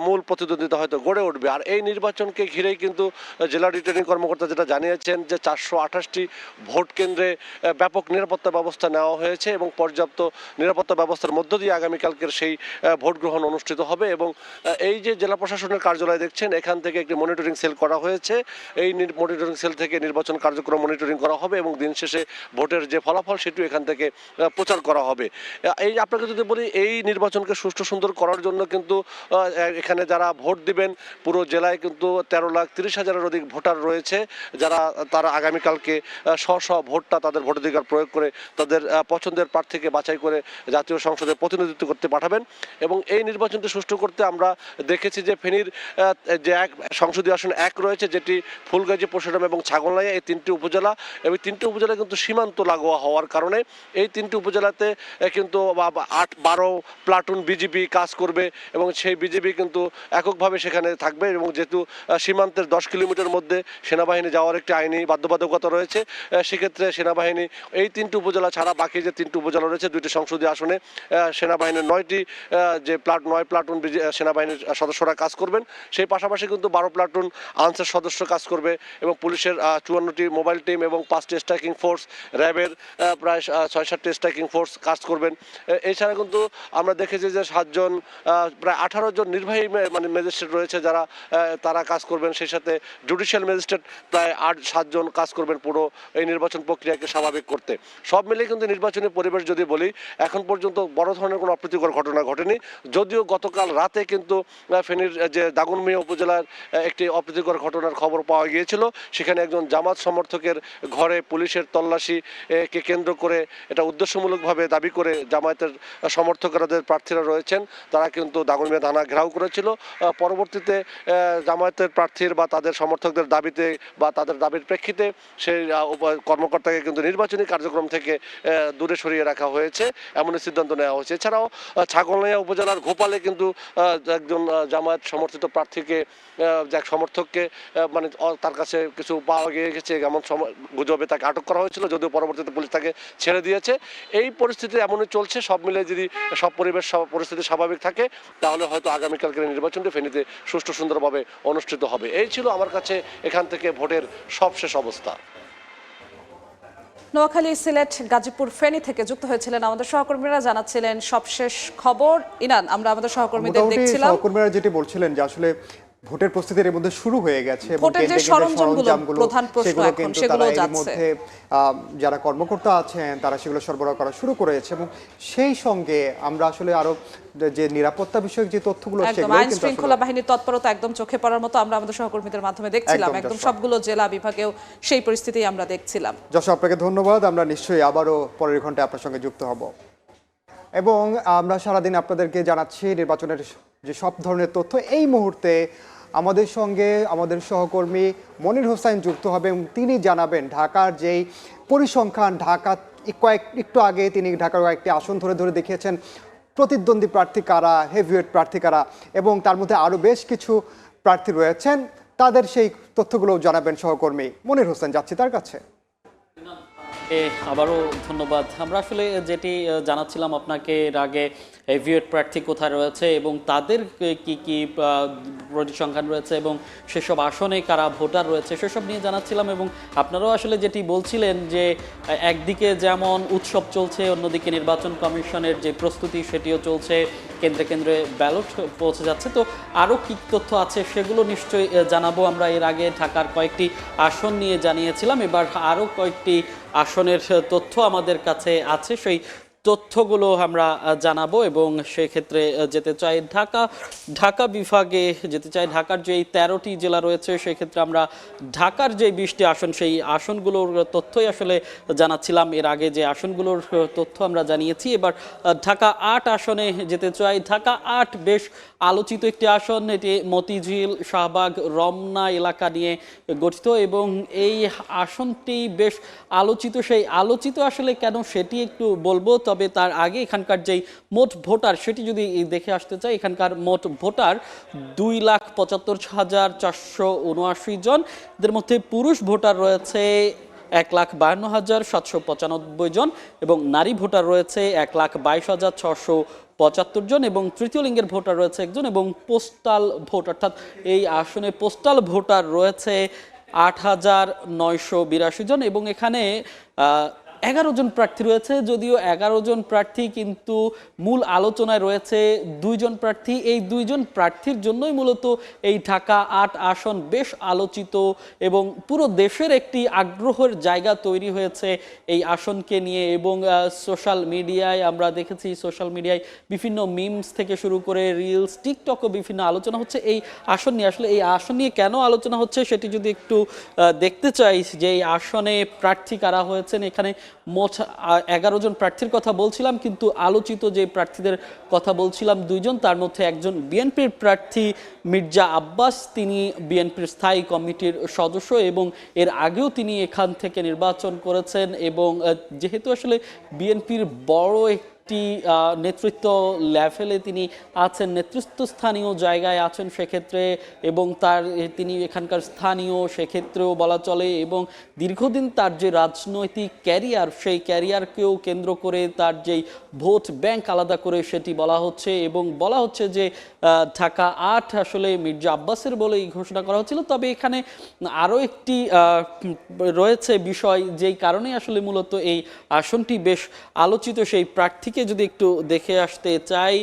মূল প্রতিদ্বন্দ্বিতা হয়তো গড়ে উঠবে। আর এই নির্বাচনকে ঘিরেই কিন্তু জেলা রিটার্নিং কর্মকর্তা যেটা জানিয়েছেন যে 428টি ভোট কেন্দ্রে ব্যাপক নিরাপত্তা ব্যবস্থা নেওয়া হয়েছে এবং পর্যাপ্ত নিরাপত্তা ব্যবস্থার মধ্য দিয়ে আগামীকালকের সেই ভোট গ্রহণ অনুষ্ঠিত হবে। এবং এই যে জেলা প্রশাসনের কার্যালয় দেখছেন, এখান থেকে একটি মনিটরিং সেল করা হয়েছে। এই মনিটরিং সেল থেকে নির্বাচন কার্যক্রম মনিটরিং করা হবে এবং দিন শেষে ভোটের যে ফলাফল সেটিও এখান থেকে প্রচার করা হবে। এই আপনাকে যদি বলি, এই নির্বাচনকে সুষ্ঠু সুন্দর করার জন্য কিন্তু এখানে যারা ভোট দিবেন পুরো জেলায় কিন্তু 13,30,000-এর অধিক ভোটার রয়েছে, তারা আগামীকালকে স্ব ভোটটা তাদের ভোটাধিকার প্রয়োগ করে তাদের পছন্দের প্রার্থীকে বাছাই করে জাতীয় সংসদে প্রতিনিধিত্ব করতে পাঠাবেন। এবং এই নির্বাচনটি সুষ্ঠু করতে আমরা দেখেছি যে ফেনীর যে সংসদীয় আসন 1 রয়েছে, যেটি ফুলগাজী, পরশুরাম এবং ছাগলনাইয়া, এই 3টি উপজেলা এবং 3টি উপজেলা কিন্তু সীমান্ত লাগোয়া হওয়ার কারণে এই 3টি উপজেলাতে কিন্তু 8-12 প্লাটুন বিজিবি কাজ করবে এবং সেই বিজিবি কিন্তু এককভাবে সেখানে থাকবে। এবং যেহেতু সীমান্তের 10 কিলোমিটার মধ্যে সেনাবাহিনী যাওয়ার একটি আইনি বাধ্যবাধকতা রয়েছে, সেক্ষেত্রে সেনাবাহিনী এই 3টি উপজেলা ছাড়া বাকি যে 3টি উপজেলা রয়েছে 2টি সংসদীয় আসনে সেনাবাহিনীর 9 প্লাটুন সেনাবাহিনীর সদস্যরা কাজ করবেন। সেই পাশাপাশি কিন্তু 12 প্লাটুন আনসার সদস্য কাজ করবে এবং পুলিশের 54টি মোবাইল টিম এবং 5টি স্ট্রাইকিং ফোর্স, র্যাবের প্রায় 6-7টি স্ট্রাইকিং ফোর্স কাজ করবেন। এছাড়া কিন্তু আমরা দেখেছি যে 7 জন প্রায় 18 জন নির্বাহী মানে ম্যাজিস্ট্রেট রয়েছে যারা তারা কাজ করবেন, সেই সাথে জুডিশিয়াল ম্যাজিস্ট্রেট প্রায় 7 জন কাজ করবেন পুরো এই নির্বাচন প্রক্রিয়াকে স্বাভাবিক করতে। সব মিলিয়ে কিন্তু নির্বাচনী পরিবেশ যদি বলি, এখন পর্যন্ত বড় ধরনের কোনো অপ্রীতিকর ঘটনা ঘটেনি, যদিও গতকাল রাতে কিন্তু ফেনীর যে দাগনভূঞা উপজেলার একটি অপ্রীতিকর ঘটনার খবর পাওয়া গিয়েছিল। সেখানে একজন জামাত সমর্থকের ঘরে পুলিশের তল্লাশি কে কেন্দ্র করে এটা উদ্দেশ্যমূলকভাবে দাবি করে জামায়াতের সমর্থকরা প্রার্থীরা রয়েছেন তারা কিন্তু দাগনভূঞা থানা ঘেরাও করেছিল। পরবর্তীতে জামায়াতের প্রার্থীর বা তাদের সমর্থকদের দাবিতে বা তাদের দাবির প্রেক্ষিতে সেই কর্মকর্তাকে কিন্তু নির্বাচনী কার্যক্রম থেকে দূরে সরিয়ে রাখা হয়েছে, এমনই সিদ্ধান্ত নেওয়া হয়েছে। এছাড়াও ছাগলনাইয়া উপজেলার গোপালে কিন্তু একজন জামায়াত সমর্থিত প্রার্থীকে এক সমর্থককে মানে তার কাছে কিছু পাওয়া গিয়েছে এমন গুজবে তাকে আটক করা হয়েছিল, যদিও পরবর্তীতে পুলিশ তাকে ছেড়ে দিয়েছে। এই পরিস্থিতি এমনই চলছে, সব মিলে যদি সব পরিস্থিতি স্বাভাবিক থাকে তাহলে হয়তো আগামীকালকের নির্বাচনটি ফেনীতে সুষ্ঠু সুন্দরভাবে অনুষ্ঠিত হবে। এই ছিল আমার কাছে এখান থেকে ভোটের সবশেষ অবস্থা। নোয়াখালী, সিলেট, গাজীপুর, ফেনী থেকে যুক্ত হয়েছিলেন আমাদের সহকর্মীরা, জানাচ্ছিলেন সবশেষ খবর। ইনান, আমরা আমাদের সহকর্মীদের দেখছিলাম, সহকর্মীরা যেটি বলছিলেন যে আসলে ভোটের প্রস্তুতির এর মধ্যে শুরু হয়ে গেছে এবং ভোটের যে সরঞ্জামগুলো প্রধান প্রশ্ন এখন সেগুলো যাচ্ছে, যারা কর্মকর্তা আছেন তারা সেগুলো সরবরাহ করা শুরু করেছে এবং সেই সঙ্গে আমরা আসলে আরো যে নিরাপত্তা বিষয়ক যে তথ্যগুলো সেগুলো আইন শৃঙ্খলা বাহিনীর তৎপরতা একদম চোখে পড়ার মতো আমরা আমাদের সহকর্মীদের মাধ্যমে দেখছিলাম, একদম সবগুলো জেলা বিভাগেও সেই পরিস্থিতি আমরা দেখছিলাম। যশোর, আপনাকে ধন্যবাদ। আমরা নিশ্চয়ই আবারও পরের ঘন্টায় আপনার সঙ্গে যুক্ত হব এবং আমরা সারাদিন আপনাদেরকে জানাচ্ছি নির্বাচনের যে সব ধরনের তথ্য। এই মুহূর্তে আমাদের সঙ্গে আমাদের সহকর্মী মনির হোসেন যুক্ত হবে এবং তিনি জানাবেন ঢাকার যেই পরিসংখ্যান। ঢাকা একটু আগে তিনি ঢাকার কয়েকটি আসন ধরে ধরে দেখিয়েছেন প্রতিদ্বন্দ্বী প্রার্থী কারা, হেভিওয়েট প্রার্থী কারা, এবং তার মধ্যে আরও বেশ কিছু প্রার্থী রয়েছেন, তাদের সেই তথ্যগুলো জানাবেন সহকর্মী মনির হোসেন। যাচ্ছি তার কাছে। আবারও ধন্যবাদ। আমরা আসলে যেটি জানাচ্ছিলাম আপনাকে এর আগে, হেভিওয়েট প্রার্থী কোথায় রয়েছে এবং তাদের কি কি পরিসংখ্যান রয়েছে এবং সেসব আসনে কারা ভোটার রয়েছে সেসব নিয়ে জানাচ্ছিলাম। এবং আপনারাও আসলে যেটি বলছিলেন যে একদিকে যেমন উৎসব চলছে, অন্যদিকে নির্বাচন কমিশনের যে প্রস্তুতি সেটিও চলছে, কেন্দ্রে কেন্দ্রে ব্যালট পৌঁছে যাচ্ছে। তো আরও কী তথ্য আছে সেগুলো নিশ্চয়ই জানাবো। আমরা এর আগে ঢাকার কয়েকটি আসন নিয়ে জানিয়েছিলাম, এবার আরও কয়েকটি আসনের তথ্য আমাদের কাছে আছে, সেই তথ্যগুলো আমরা জানাবো। এবং সেক্ষেত্রে যেতে চাই ঢাকা বিভাগে যেতে চাই। ঢাকার যে 13টি জেলা রয়েছে সেক্ষেত্রে আমরা ঢাকার যে 20টি আসন সেই আসনগুলোর তথ্যই আসলে জানাচ্ছিলাম। এর আগে যে আসনগুলোর তথ্য আমরা জানিয়েছি, এবার ঢাকা 8 আসনে যেতে চাই। ঢাকা 8 বেশ আলোচিত একটি আসন, এটি মতিঝিল, শাহবাগ, রমনা এলাকা নিয়ে গঠিত এবং এই আসনটি বেশ আলোচিত। সেই আলোচিত আসলে কেন সেটি একটু বলবো, তবে তার আগে এখানকার যেই মোট ভোটার সেটি যদি দেখে আসতে চাই। এখানকার মোট ভোটার 2,75,479 জন। এদের মধ্যে পুরুষ ভোটার রয়েছে 1,52,795 জন এবং নারী ভোটার রয়েছে 1,22,675 জন এবং তৃতীয় লিঙ্গের ভোটার রয়েছে একজন এবং পোস্টাল ভোট, অর্থাৎ এই আসনে পোস্টাল ভোটার রয়েছে 8,982 জন এবং এখানে 11 জন প্রার্থী রয়েছে। যদিও 11 জন প্রার্থী, কিন্তু মূল আলোচনায় রয়েছে 2 জন প্রার্থী। এই 2 জন প্রার্থীর জন্যই মূলত এই ঢাকা 8 আসন বেশ আলোচিত এবং পুরো দেশের একটি আগ্রহের জায়গা তৈরি হয়েছে এই আসনকে নিয়ে। এবং সোশ্যাল মিডিয়ায় আমরা দেখেছি, সোশ্যাল মিডিয়ায় বিভিন্ন মিমস থেকে শুরু করে রিলস, টিকটকও বিভিন্ন আলোচনা হচ্ছে এই আসন নিয়ে। আসলে এই আসন নিয়ে কেন আলোচনা হচ্ছে সেটি যদি একটু দেখতে চাই যে এই আসনে প্রার্থী কারা হয়েছেন। এখানে মোট 11 জন প্রার্থীর কথা বলছিলাম, কিন্তু আলোচিত যে প্রার্থীদের কথা বলছিলাম 2 জন, তার মধ্যে একজন বিএনপির প্রার্থী মির্জা আব্বাস, তিনি বিএনপির স্থায়ী কমিটির সদস্য এবং এর আগেও তিনি এখান থেকে নির্বাচন করেছেন এবং যেহেতু আসলে বিএনপির বড় নেতৃত্ব লেভেলে তিনি আছেন, নেতৃত্বস্থানীয় জায়গায় আছেন সেক্ষেত্রে, এবং তিনি এখানকার স্থানীয় সেক্ষেত্রেও বলা চলে এবং দীর্ঘদিন তার যে রাজনৈতিক ক্যারিয়ার, সেই ক্যারিয়ারকেও কেন্দ্র করে তার যেই ভোট ব্যাংক আলাদা করে সেটি বলা হচ্ছে এবং বলা হচ্ছে যে ঢাকা ৮ আসলে মির্জা আব্বাসের বলেই ঘোষণা করা হচ্ছিল। তবে এখানে আরও একটি রয়েছে বিষয়, যেই কারণে আসলে মূলত এই আসনটি বেশ আলোচিত। সেই প্রার্থীকে যদি একটু দেখে আসতে চাই,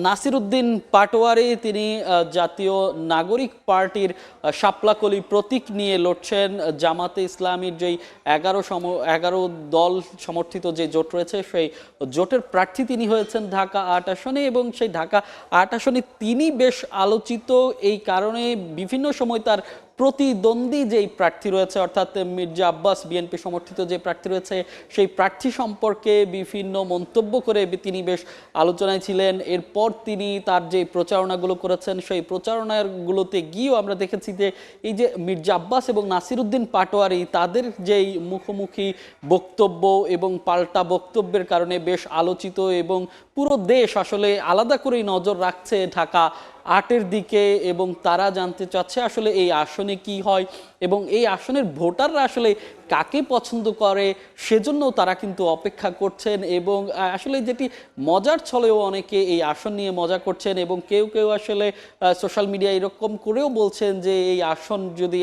নাসিরউদ্দিন পাটোয়ারি, তিনি জাতীয় নাগরিক পার্টির শাপলাকলি প্রতীক নিয়ে লড়ছেন। জামাতে ইসলামীর যেই 11 দল সমর্থিত যে জোট রয়েছে, সেই জোটের প্রার্থী তিনি হয়েছেন ঢাকা ৮ আসনে, এবং সেই ঢাকা ৮ আসনে তিনি বেশ আলোচিত এই কারণে বিভিন্ন সময় তার প্রতিদ্বন্দ্বী যেই প্রার্থী রয়েছে, অর্থাৎ মির্জা আব্বাস বিএনপি সমর্থিত যে প্রার্থী রয়েছে, সেই প্রার্থী সম্পর্কে বিভিন্ন মন্তব্য করে তিনি বেশ আলোচনায় ছিলেন। এরপর তিনি তার যে প্রচারণাগুলো করেছেন, সেই প্রচারণাগুলোতে গিয়েও আমরা দেখেছি যে এই যে মির্জা আব্বাস এবং নাসিরউদ্দিন পাটোয়ারি, তাদের যেই মুখোমুখি বক্তব্য এবং পাল্টা বক্তব্যের কারণে বেশ আলোচিত, এবং পুরো দেশ আসলে আলাদা করেই নজর রাখছে ঢাকা ৮-এর দিকে, এবং তারা জানতে চাচ্ছে আসলে এই আসনে কি হয় এবং এই আসনের ভোটাররা আসলে কাকে পছন্দ করে, সেজন্য তারা কিন্তু অপেক্ষা করছেন। এবং আসলে যেটি মজার ছলেও অনেকে এই আসন নিয়ে মজা করছেন, এবং কেউ কেউ আসলে সোশ্যাল মিডিয়া এরকম করেও বলছেন যে এই আসন যদি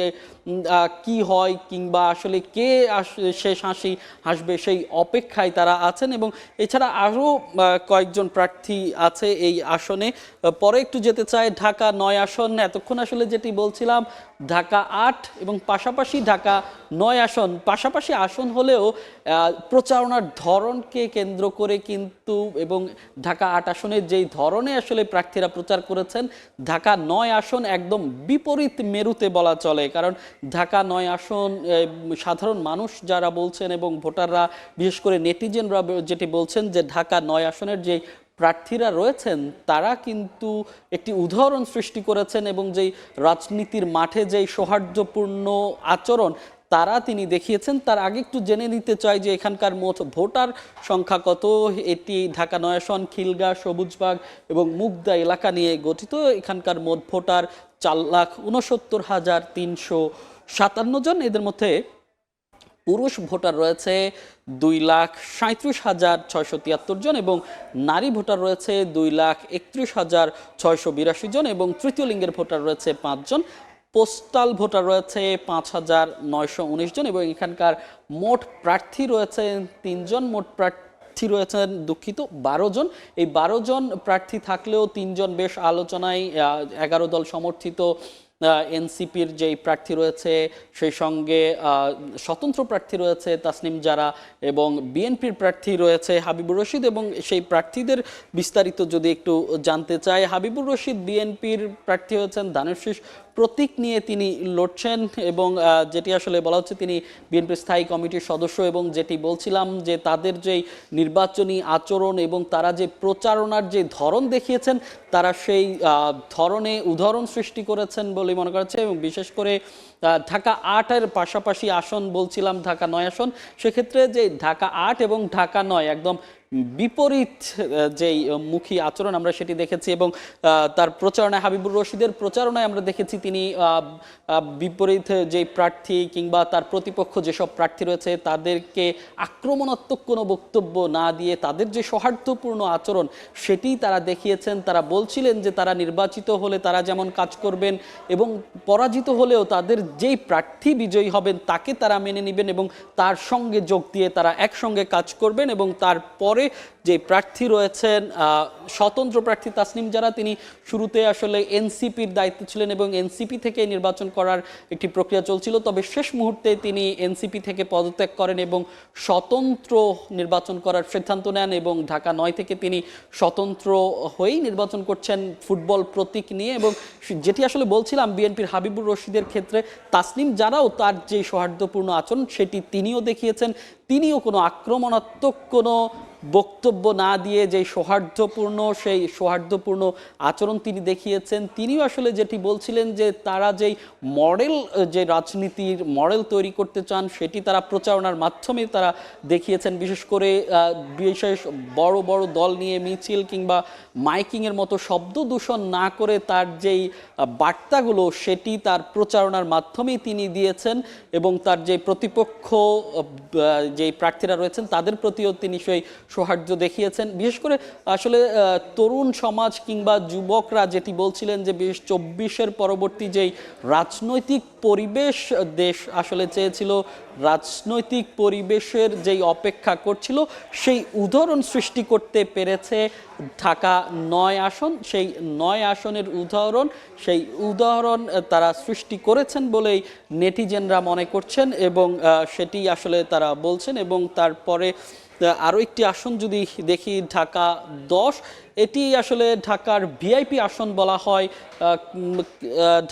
কি হয়, কিংবা আসলে কে শেষ হাসি হাসবে, সেই অপেক্ষায় তারা আছেন। এবং এছাড়া আরও কয়েকজন প্রার্থী আছে এই আসনে। পরে একটু যেতে চাই ঢাকা ৯ আসন। এতক্ষণ আসলে যেটি বলছিলাম, ঢাকা ৮ এবং পাশাপাশি ঢাকা ৯ আসন, পাশাপাশি আসন হলেও প্রচারণার ধরনকে কেন্দ্র করে কিন্তু, এবং ঢাকা ৮ আসনের যেই ধরনে আসলে প্রার্থীরা প্রচার করেছেন, ঢাকা ৯ আসন একদম বিপরীত মেরুতে বলা চলে। কারণ ঢাকা ৯ আসন সাধারণ মানুষ যারা বলছেন এবং ভোটাররা, বিশেষ করে নেটিজেনরা যেটি বলছেন, যে ঢাকা ৯ আসনের যে প্রার্থীরা রয়েছেন তারা কিন্তু একটি উদাহরণ সৃষ্টি করেছেন, এবং যেই রাজনীতির মাঠে যেই সৌহার্দ্যপূর্ণ আচরণ তারা তিনি দেখিয়েছেন। তার আগে একটু জেনে নিতে চাই যে এখানকার মোট ভোটার সংখ্যা কত। এটি ঢাকা ৯ আসন খিলগা, সবুজবাগ এবং মুগদা এলাকা নিয়ে গঠিত। এখানকার মোট ভোটার 4,69,357 জন। এদের মধ্যে পুরুষ ভোটার রয়েছে 2,37,673 জন, এবং নারী ভোটার রয়েছে 2,31,682 জন, এবং তৃতীয় লিঙ্গের ভোটার রয়েছে 5 জন। পোস্টাল ভোটার রয়েছে 5,919 জন, এবং এখানকার মোট প্রার্থী রয়েছে 3 জন। মোট প্রার্থী রয়েছেন 12 জন। এই 12 জন প্রার্থী থাকলেও 3 জন বেশ আলোচনায়, 11 দল সমর্থিত এনসিপির যেই প্রার্থী রয়েছে, সেই সঙ্গে স্বতন্ত্র প্রার্থী রয়েছে তাসনিম জারা, এবং বিএনপির প্রার্থী রয়েছে হাবিবুর রশিদ। এবং সেই প্রার্থীদের বিস্তারিত যদি একটু জানতে চাই, হাবিবুর রশিদ বিএনপির প্রার্থী হয়েছেন, ধানের শীষ প্রতীক নিয়ে তিনি লড়ছেন, এবং যেটি আসলে বলা হচ্ছে তিনি বিএনপির স্থায়ী কমিটির সদস্য। এবং যেটি বলছিলাম যে তাদের যেই নির্বাচনী আচরণ এবং তারা যে প্রচারণার যে ধরন দেখিয়েছেন, তারা সেই ধরনে উদাহরণ সৃষ্টি করেছেন বলে মনে করা হচ্ছে। এবং বিশেষ করে ঢাকা ৮-এর পাশাপাশি আসন বলছিলাম ঢাকা ৯ আসন, সেক্ষেত্রে যে ঢাকা ৮ এবং ঢাকা ৯ একদম বিপরীত যেই মুখী আচরণ আমরা সেটি দেখেছি। এবং তার প্রচারণায়, হাবিবুর রশিদের প্রচারণায় আমরা দেখেছি তিনি বিপরীত যেই প্রার্থী কিংবা তার প্রতিপক্ষ যেসব প্রার্থী রয়েছে তাদেরকে আক্রমণাত্মক কোনো বক্তব্য না দিয়ে তাদের যে সৌহার্দ্যপূর্ণ আচরণ সেটি তারা দেখিয়েছেন। তারা বলছিলেন যে তারা নির্বাচিত হলে তারা যেমন কাজ করবেন, এবং পরাজিত হলেও তাদের যেই প্রার্থী বিজয়ী হবেন তাকে তারা মেনে নেবেন এবং তার সঙ্গে যোগ দিয়ে তারা একসঙ্গে কাজ করবেন। এবং তারপরে যে প্রার্থী রয়েছেন স্বতন্ত্র প্রার্থী তাসনিম জারা, তিনি শুরুতে আসলে এনসিপির দায়িত্ব ছিলেন এবং এনসিপি থেকে নির্বাচন করার একটি প্রক্রিয়া চলছিল, তবে শেষ মুহূর্তে তিনি এনসিপি থেকে পদত্যাগ করেন এবং স্বতন্ত্র নির্বাচন করার সিদ্ধান্ত নেন। এবং ঢাকা ৯ থেকে তিনি স্বতন্ত্র হয়েই নির্বাচন করছেন ফুটবল প্রতীক নিয়ে। এবং যেটি আসলে বলছিলাম, বিএনপির হাবিবুর রশিদের ক্ষেত্রে তাসনিম জারাও তার যে সৌহার্দ্যপূর্ণ আচরণ সেটি তিনিও দেখিয়েছেন। তিনিও কোনো আক্রমণাত্মক কোনো বক্তব্য না দিয়ে যেই সেই সৌহার্দ্যপূর্ণ আচরণ তিনি দেখিয়েছেন। তিনিও আসলে যেটি বলছিলেন যে তারা যেই মডেল, যে রাজনীতির মডেল তৈরি করতে চান সেটি তারা প্রচারণার মাধ্যমে তারা দেখিয়েছেন। বিশেষ করে বিশেষ বড় বড় দল নিয়ে মিছিল কিংবা মাইকিংয়ের মতো শব্দ দূষণ না করে তার যেই বার্তাগুলো সেটি তার প্রচারণার মাধ্যমেই তিনি দিয়েছেন। এবং তার যে প্রতিপক্ষ যেই প্রার্থীরা রয়েছেন তাদের প্রতিও তিনি সেই সৌহার্দ্য দেখিয়েছেন। বিশেষ করে আসলে তরুণ সমাজ কিংবা যুবকরা যেটি বলছিলেন যে 2024-এর পরবর্তী যেই রাজনৈতিক পরিবেশ দেশ আসলে চেয়েছিল, রাজনৈতিক পরিবেশের যেই অপেক্ষা করছিল, সেই উদাহরণ সৃষ্টি করতে পেরেছে ঢাকা 9 আসন। সেই 9 আসনের সেই উদাহরণ তারা সৃষ্টি করেছেন বলেই নেটিজেনরা মনে করছেন এবং সেটি আসলে তারা বলছেন। এবং তারপরে আরও একটি আসন যদি দেখি, ঢাকা 10, এটি আসলে ঢাকার ভিআইপি আসন বলা হয়।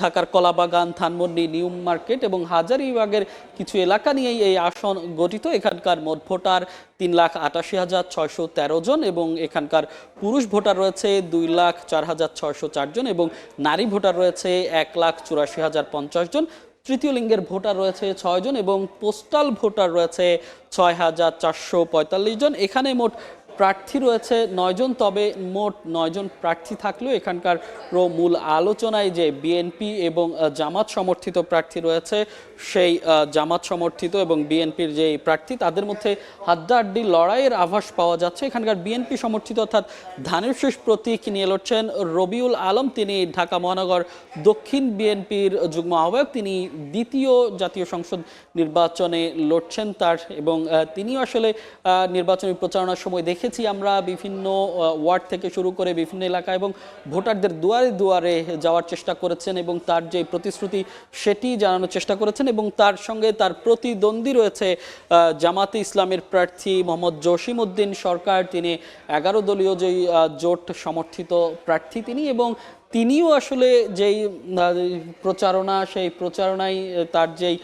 ঢাকার কলাবাগান, ধানমন্ডি, নিউ মার্কেট এবং হাজারীবাগের কিছু এলাকা নিয়েই এই আসন গঠিত। এখানকার মোট ভোটার 3,88,613 জন এবং এখানকার পুরুষ ভোটার রয়েছে 2,04,604 জন এবং নারী ভোটার রয়েছে 1,84,050 জন। তৃতীয় লিঙ্গের ভোটার রয়েছে 6 জন এবং পোস্টাল ভোটার রয়েছে 6,445 জন। এখানে মোট প্রার্থী রয়েছে 9 জন, তবে মোট 9 জন প্রার্থী থাকলেও এখানকার মূল আলোচনায় যে বিএনপি এবং জামাত সমর্থিত প্রার্থী রয়েছে, সেই জামাত সমর্থিত এবং বিএনপির যে প্রার্থী তাদের মধ্যে হাড্ডাহাড্ডি লড়াইয়ের আভাস পাওয়া যাচ্ছে। এখানকার বিএনপি সমর্থিত অর্থাৎ ধানের শীষ প্রতীক নিয়ে লড়ছেন রবিউল আলম, তিনি ঢাকা মহানগর দক্ষিণ বিএনপির যুগ্ম আহ্বায়ক, তিনি দ্বিতীয় জাতীয় সংসদ নির্বাচনে লড়ছেন তার এবং তিনিও আসলে নির্বাচনী প্রচারণার সময় দেখেছি আমরা বিভিন্ন ওয়ার্ড থেকে শুরু করে বিভিন্ন এলাকা এবং ভোটারদের দুয়ারে দুয়ারে যাওয়ার চেষ্টা করেছেন এবং তার যে প্রতিশ্রুতি সেটি জানানোর চেষ্টা করেছেন এবং তার সঙ্গে তার প্রতিদ্বন্দ্বী রয়েছে জামাতে ইসলামের প্রার্থী মোহাম্মদ জসিম উদ্দিন সরকার, তিনি 11 দলীয় যেই জোট সমর্থিত প্রার্থী তিনি এবং তিনিও আসলে যেই প্রচারণা, সেই প্রচারণায় তার যেই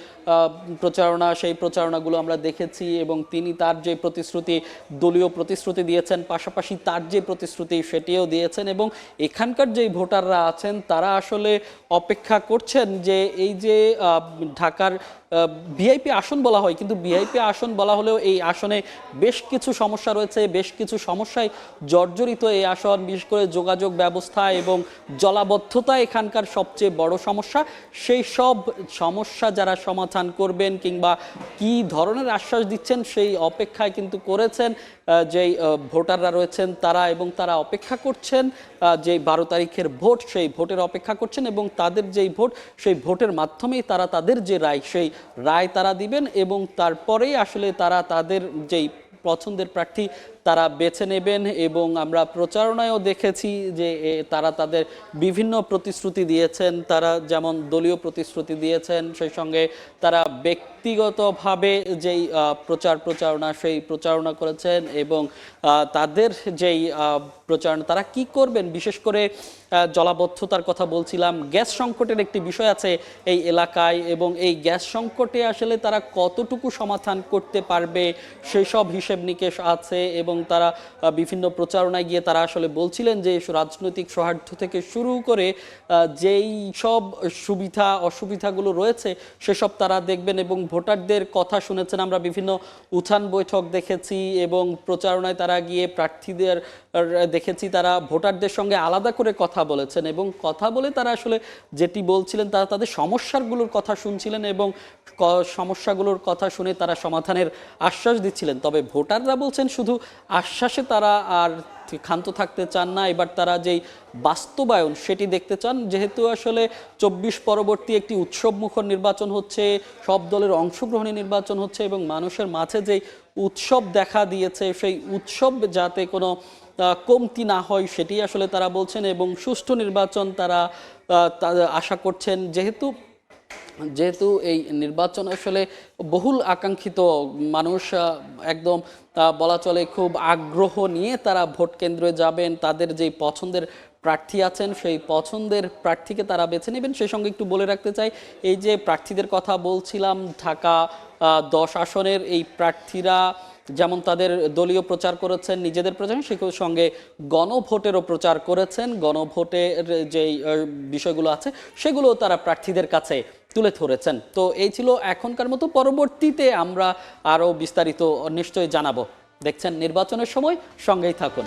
সেই প্রচারণাগুলো আমরা দেখেছি এবং তিনি তার যে প্রতিশ্রুতি, দলীয় প্রতিশ্রুতি দিয়েছেন, পাশাপাশি তার যে প্রতিশ্রুতি সেটিও দিয়েছেন এবং এখানকার যেই ভোটাররা আছেন তারা আসলে অপেক্ষা করছেন যে এই যে ঢাকার ভিআইপি আসন বলা হয়, কিন্তু ভিআইপি আসন বলা হলেও এই আসনে বেশ কিছু সমস্যা রয়েছে, বেশ কিছু সমস্যায় জর্জরিত এই আসন, বিশেষ করে যোগাযোগ ব্যবস্থা এবং জলাবদ্ধতা এখানকার সবচেয়ে বড় সমস্যা। সেই সব সমস্যা যারা সমাধান করবেন কিংবা কি ধরনের আশ্বাস দিচ্ছেন সেই অপেক্ষায় কিন্তু করেছেন যেই ভোটাররা রয়েছেন তারা এবং তারা অপেক্ষা করছেন যে 12 তারিখের ভোট, সেই ভোটের অপেক্ষা করছেন এবং তাদের যেই ভোট, সেই ভোটের মাধ্যমেই তারা তাদের যে রায়, সেই রায় তারা দিবেন এবং তারপরেই আসলে তারা তাদের যেই পছন্দের প্রার্থী তারা বেছে নেবেন। এবং আমরা প্রচারণায়ও দেখেছি যে তারা তাদের বিভিন্ন প্রতিশ্রুতি দিয়েছেন, তারা যেমন দলীয় প্রতিশ্রুতি দিয়েছেন, সেই সঙ্গে তারা ব্যক্তিগতভাবে যেই প্রচারণা সেই প্রচারণা করেছেন এবং তাদের যেই প্রচারণা তারা কি করবেন, বিশেষ করে জলাবদ্ধতার কথা বলছিলাম, গ্যাস সংকটের একটি বিষয় আছে এই এলাকায় এবং এই গ্যাস সংকটে আসলে তারা কতটুকু সমাধান করতে পারবে সেই সব হিসেব নিকেশ আছে এবং তারা বিভিন্ন প্রচারণায় গিয়ে তারা আসলে বলছিলেন যে রাজনৈতিক সৌহার্দ্য থেকে শুরু করে যেই সব সুবিধা অসুবিধাগুলো রয়েছে সেসব তারা দেখবেন এবং ভোটারদের কথা শুনেছেন। আমরা বিভিন্ন উত্থান বৈঠক দেখেছি এবং প্রচারণায় তারা গিয়ে প্রার্থীদের দেখেছি তারা ভোটারদের সঙ্গে আলাদা করে কথা বলেছেন এবং কথা বলে তারা আসলে যেটি বলছিলেন তারা তাদের সমস্যাগুলোর কথা শুনছিলেন এবং সমস্যাগুলোর কথা শুনে তারা সমাধানের আশ্বাস দিচ্ছিলেন। তবে ভোটাররা বলছেন শুধু আশ্বাসে তারা আর ক্ষান্ত থাকতে চান না, এবার তারা যেই বাস্তবায়ন সেটি দেখতে চান। যেহেতু আসলে 24 পরবর্তী একটি উৎসবমুখর নির্বাচন হচ্ছে, সব দলের অংশগ্রহণী নির্বাচন হচ্ছে এবং মানুষের মাঝে যেই উৎসব দেখা দিয়েছে সেই উৎসব যাতে কোনো কমতি না হয় সেটি আসলে তারা বলছেন এবং সুষ্ঠু নির্বাচন তারা আশা করছেন। যেহেতু এই নির্বাচন আসলে বহুল আকাঙ্ক্ষিত, মানুষ একদম বলা চলে খুব আগ্রহ নিয়ে তারা ভোট কেন্দ্রে যাবেন, তাদের যেই পছন্দের প্রার্থী আছেন সেই পছন্দের প্রার্থীকে তারা বেছে নেবেন। সেই সঙ্গে একটু বলে রাখতে চাই, এই যে প্রার্থীদের কথা বলছিলাম ঢাকা 10 আসনের এই প্রার্থীরা যেমন তাদের দলীয় প্রচার করেছেন, নিজেদের প্রচার, সেই সঙ্গে গণভোটেরও প্রচার করেছেন। গণভোটের যেই বিষয়গুলো আছে সেগুলো তারা প্রার্থীদের কাছে তুলে ধরেছেন। তো এই ছিল এখনকার মতো, পরবর্তীতে আমরা আরও বিস্তারিত নিশ্চয়ই জানাবো। দেখছেন নির্বাচনের সময়, সঙ্গেই থাকুন।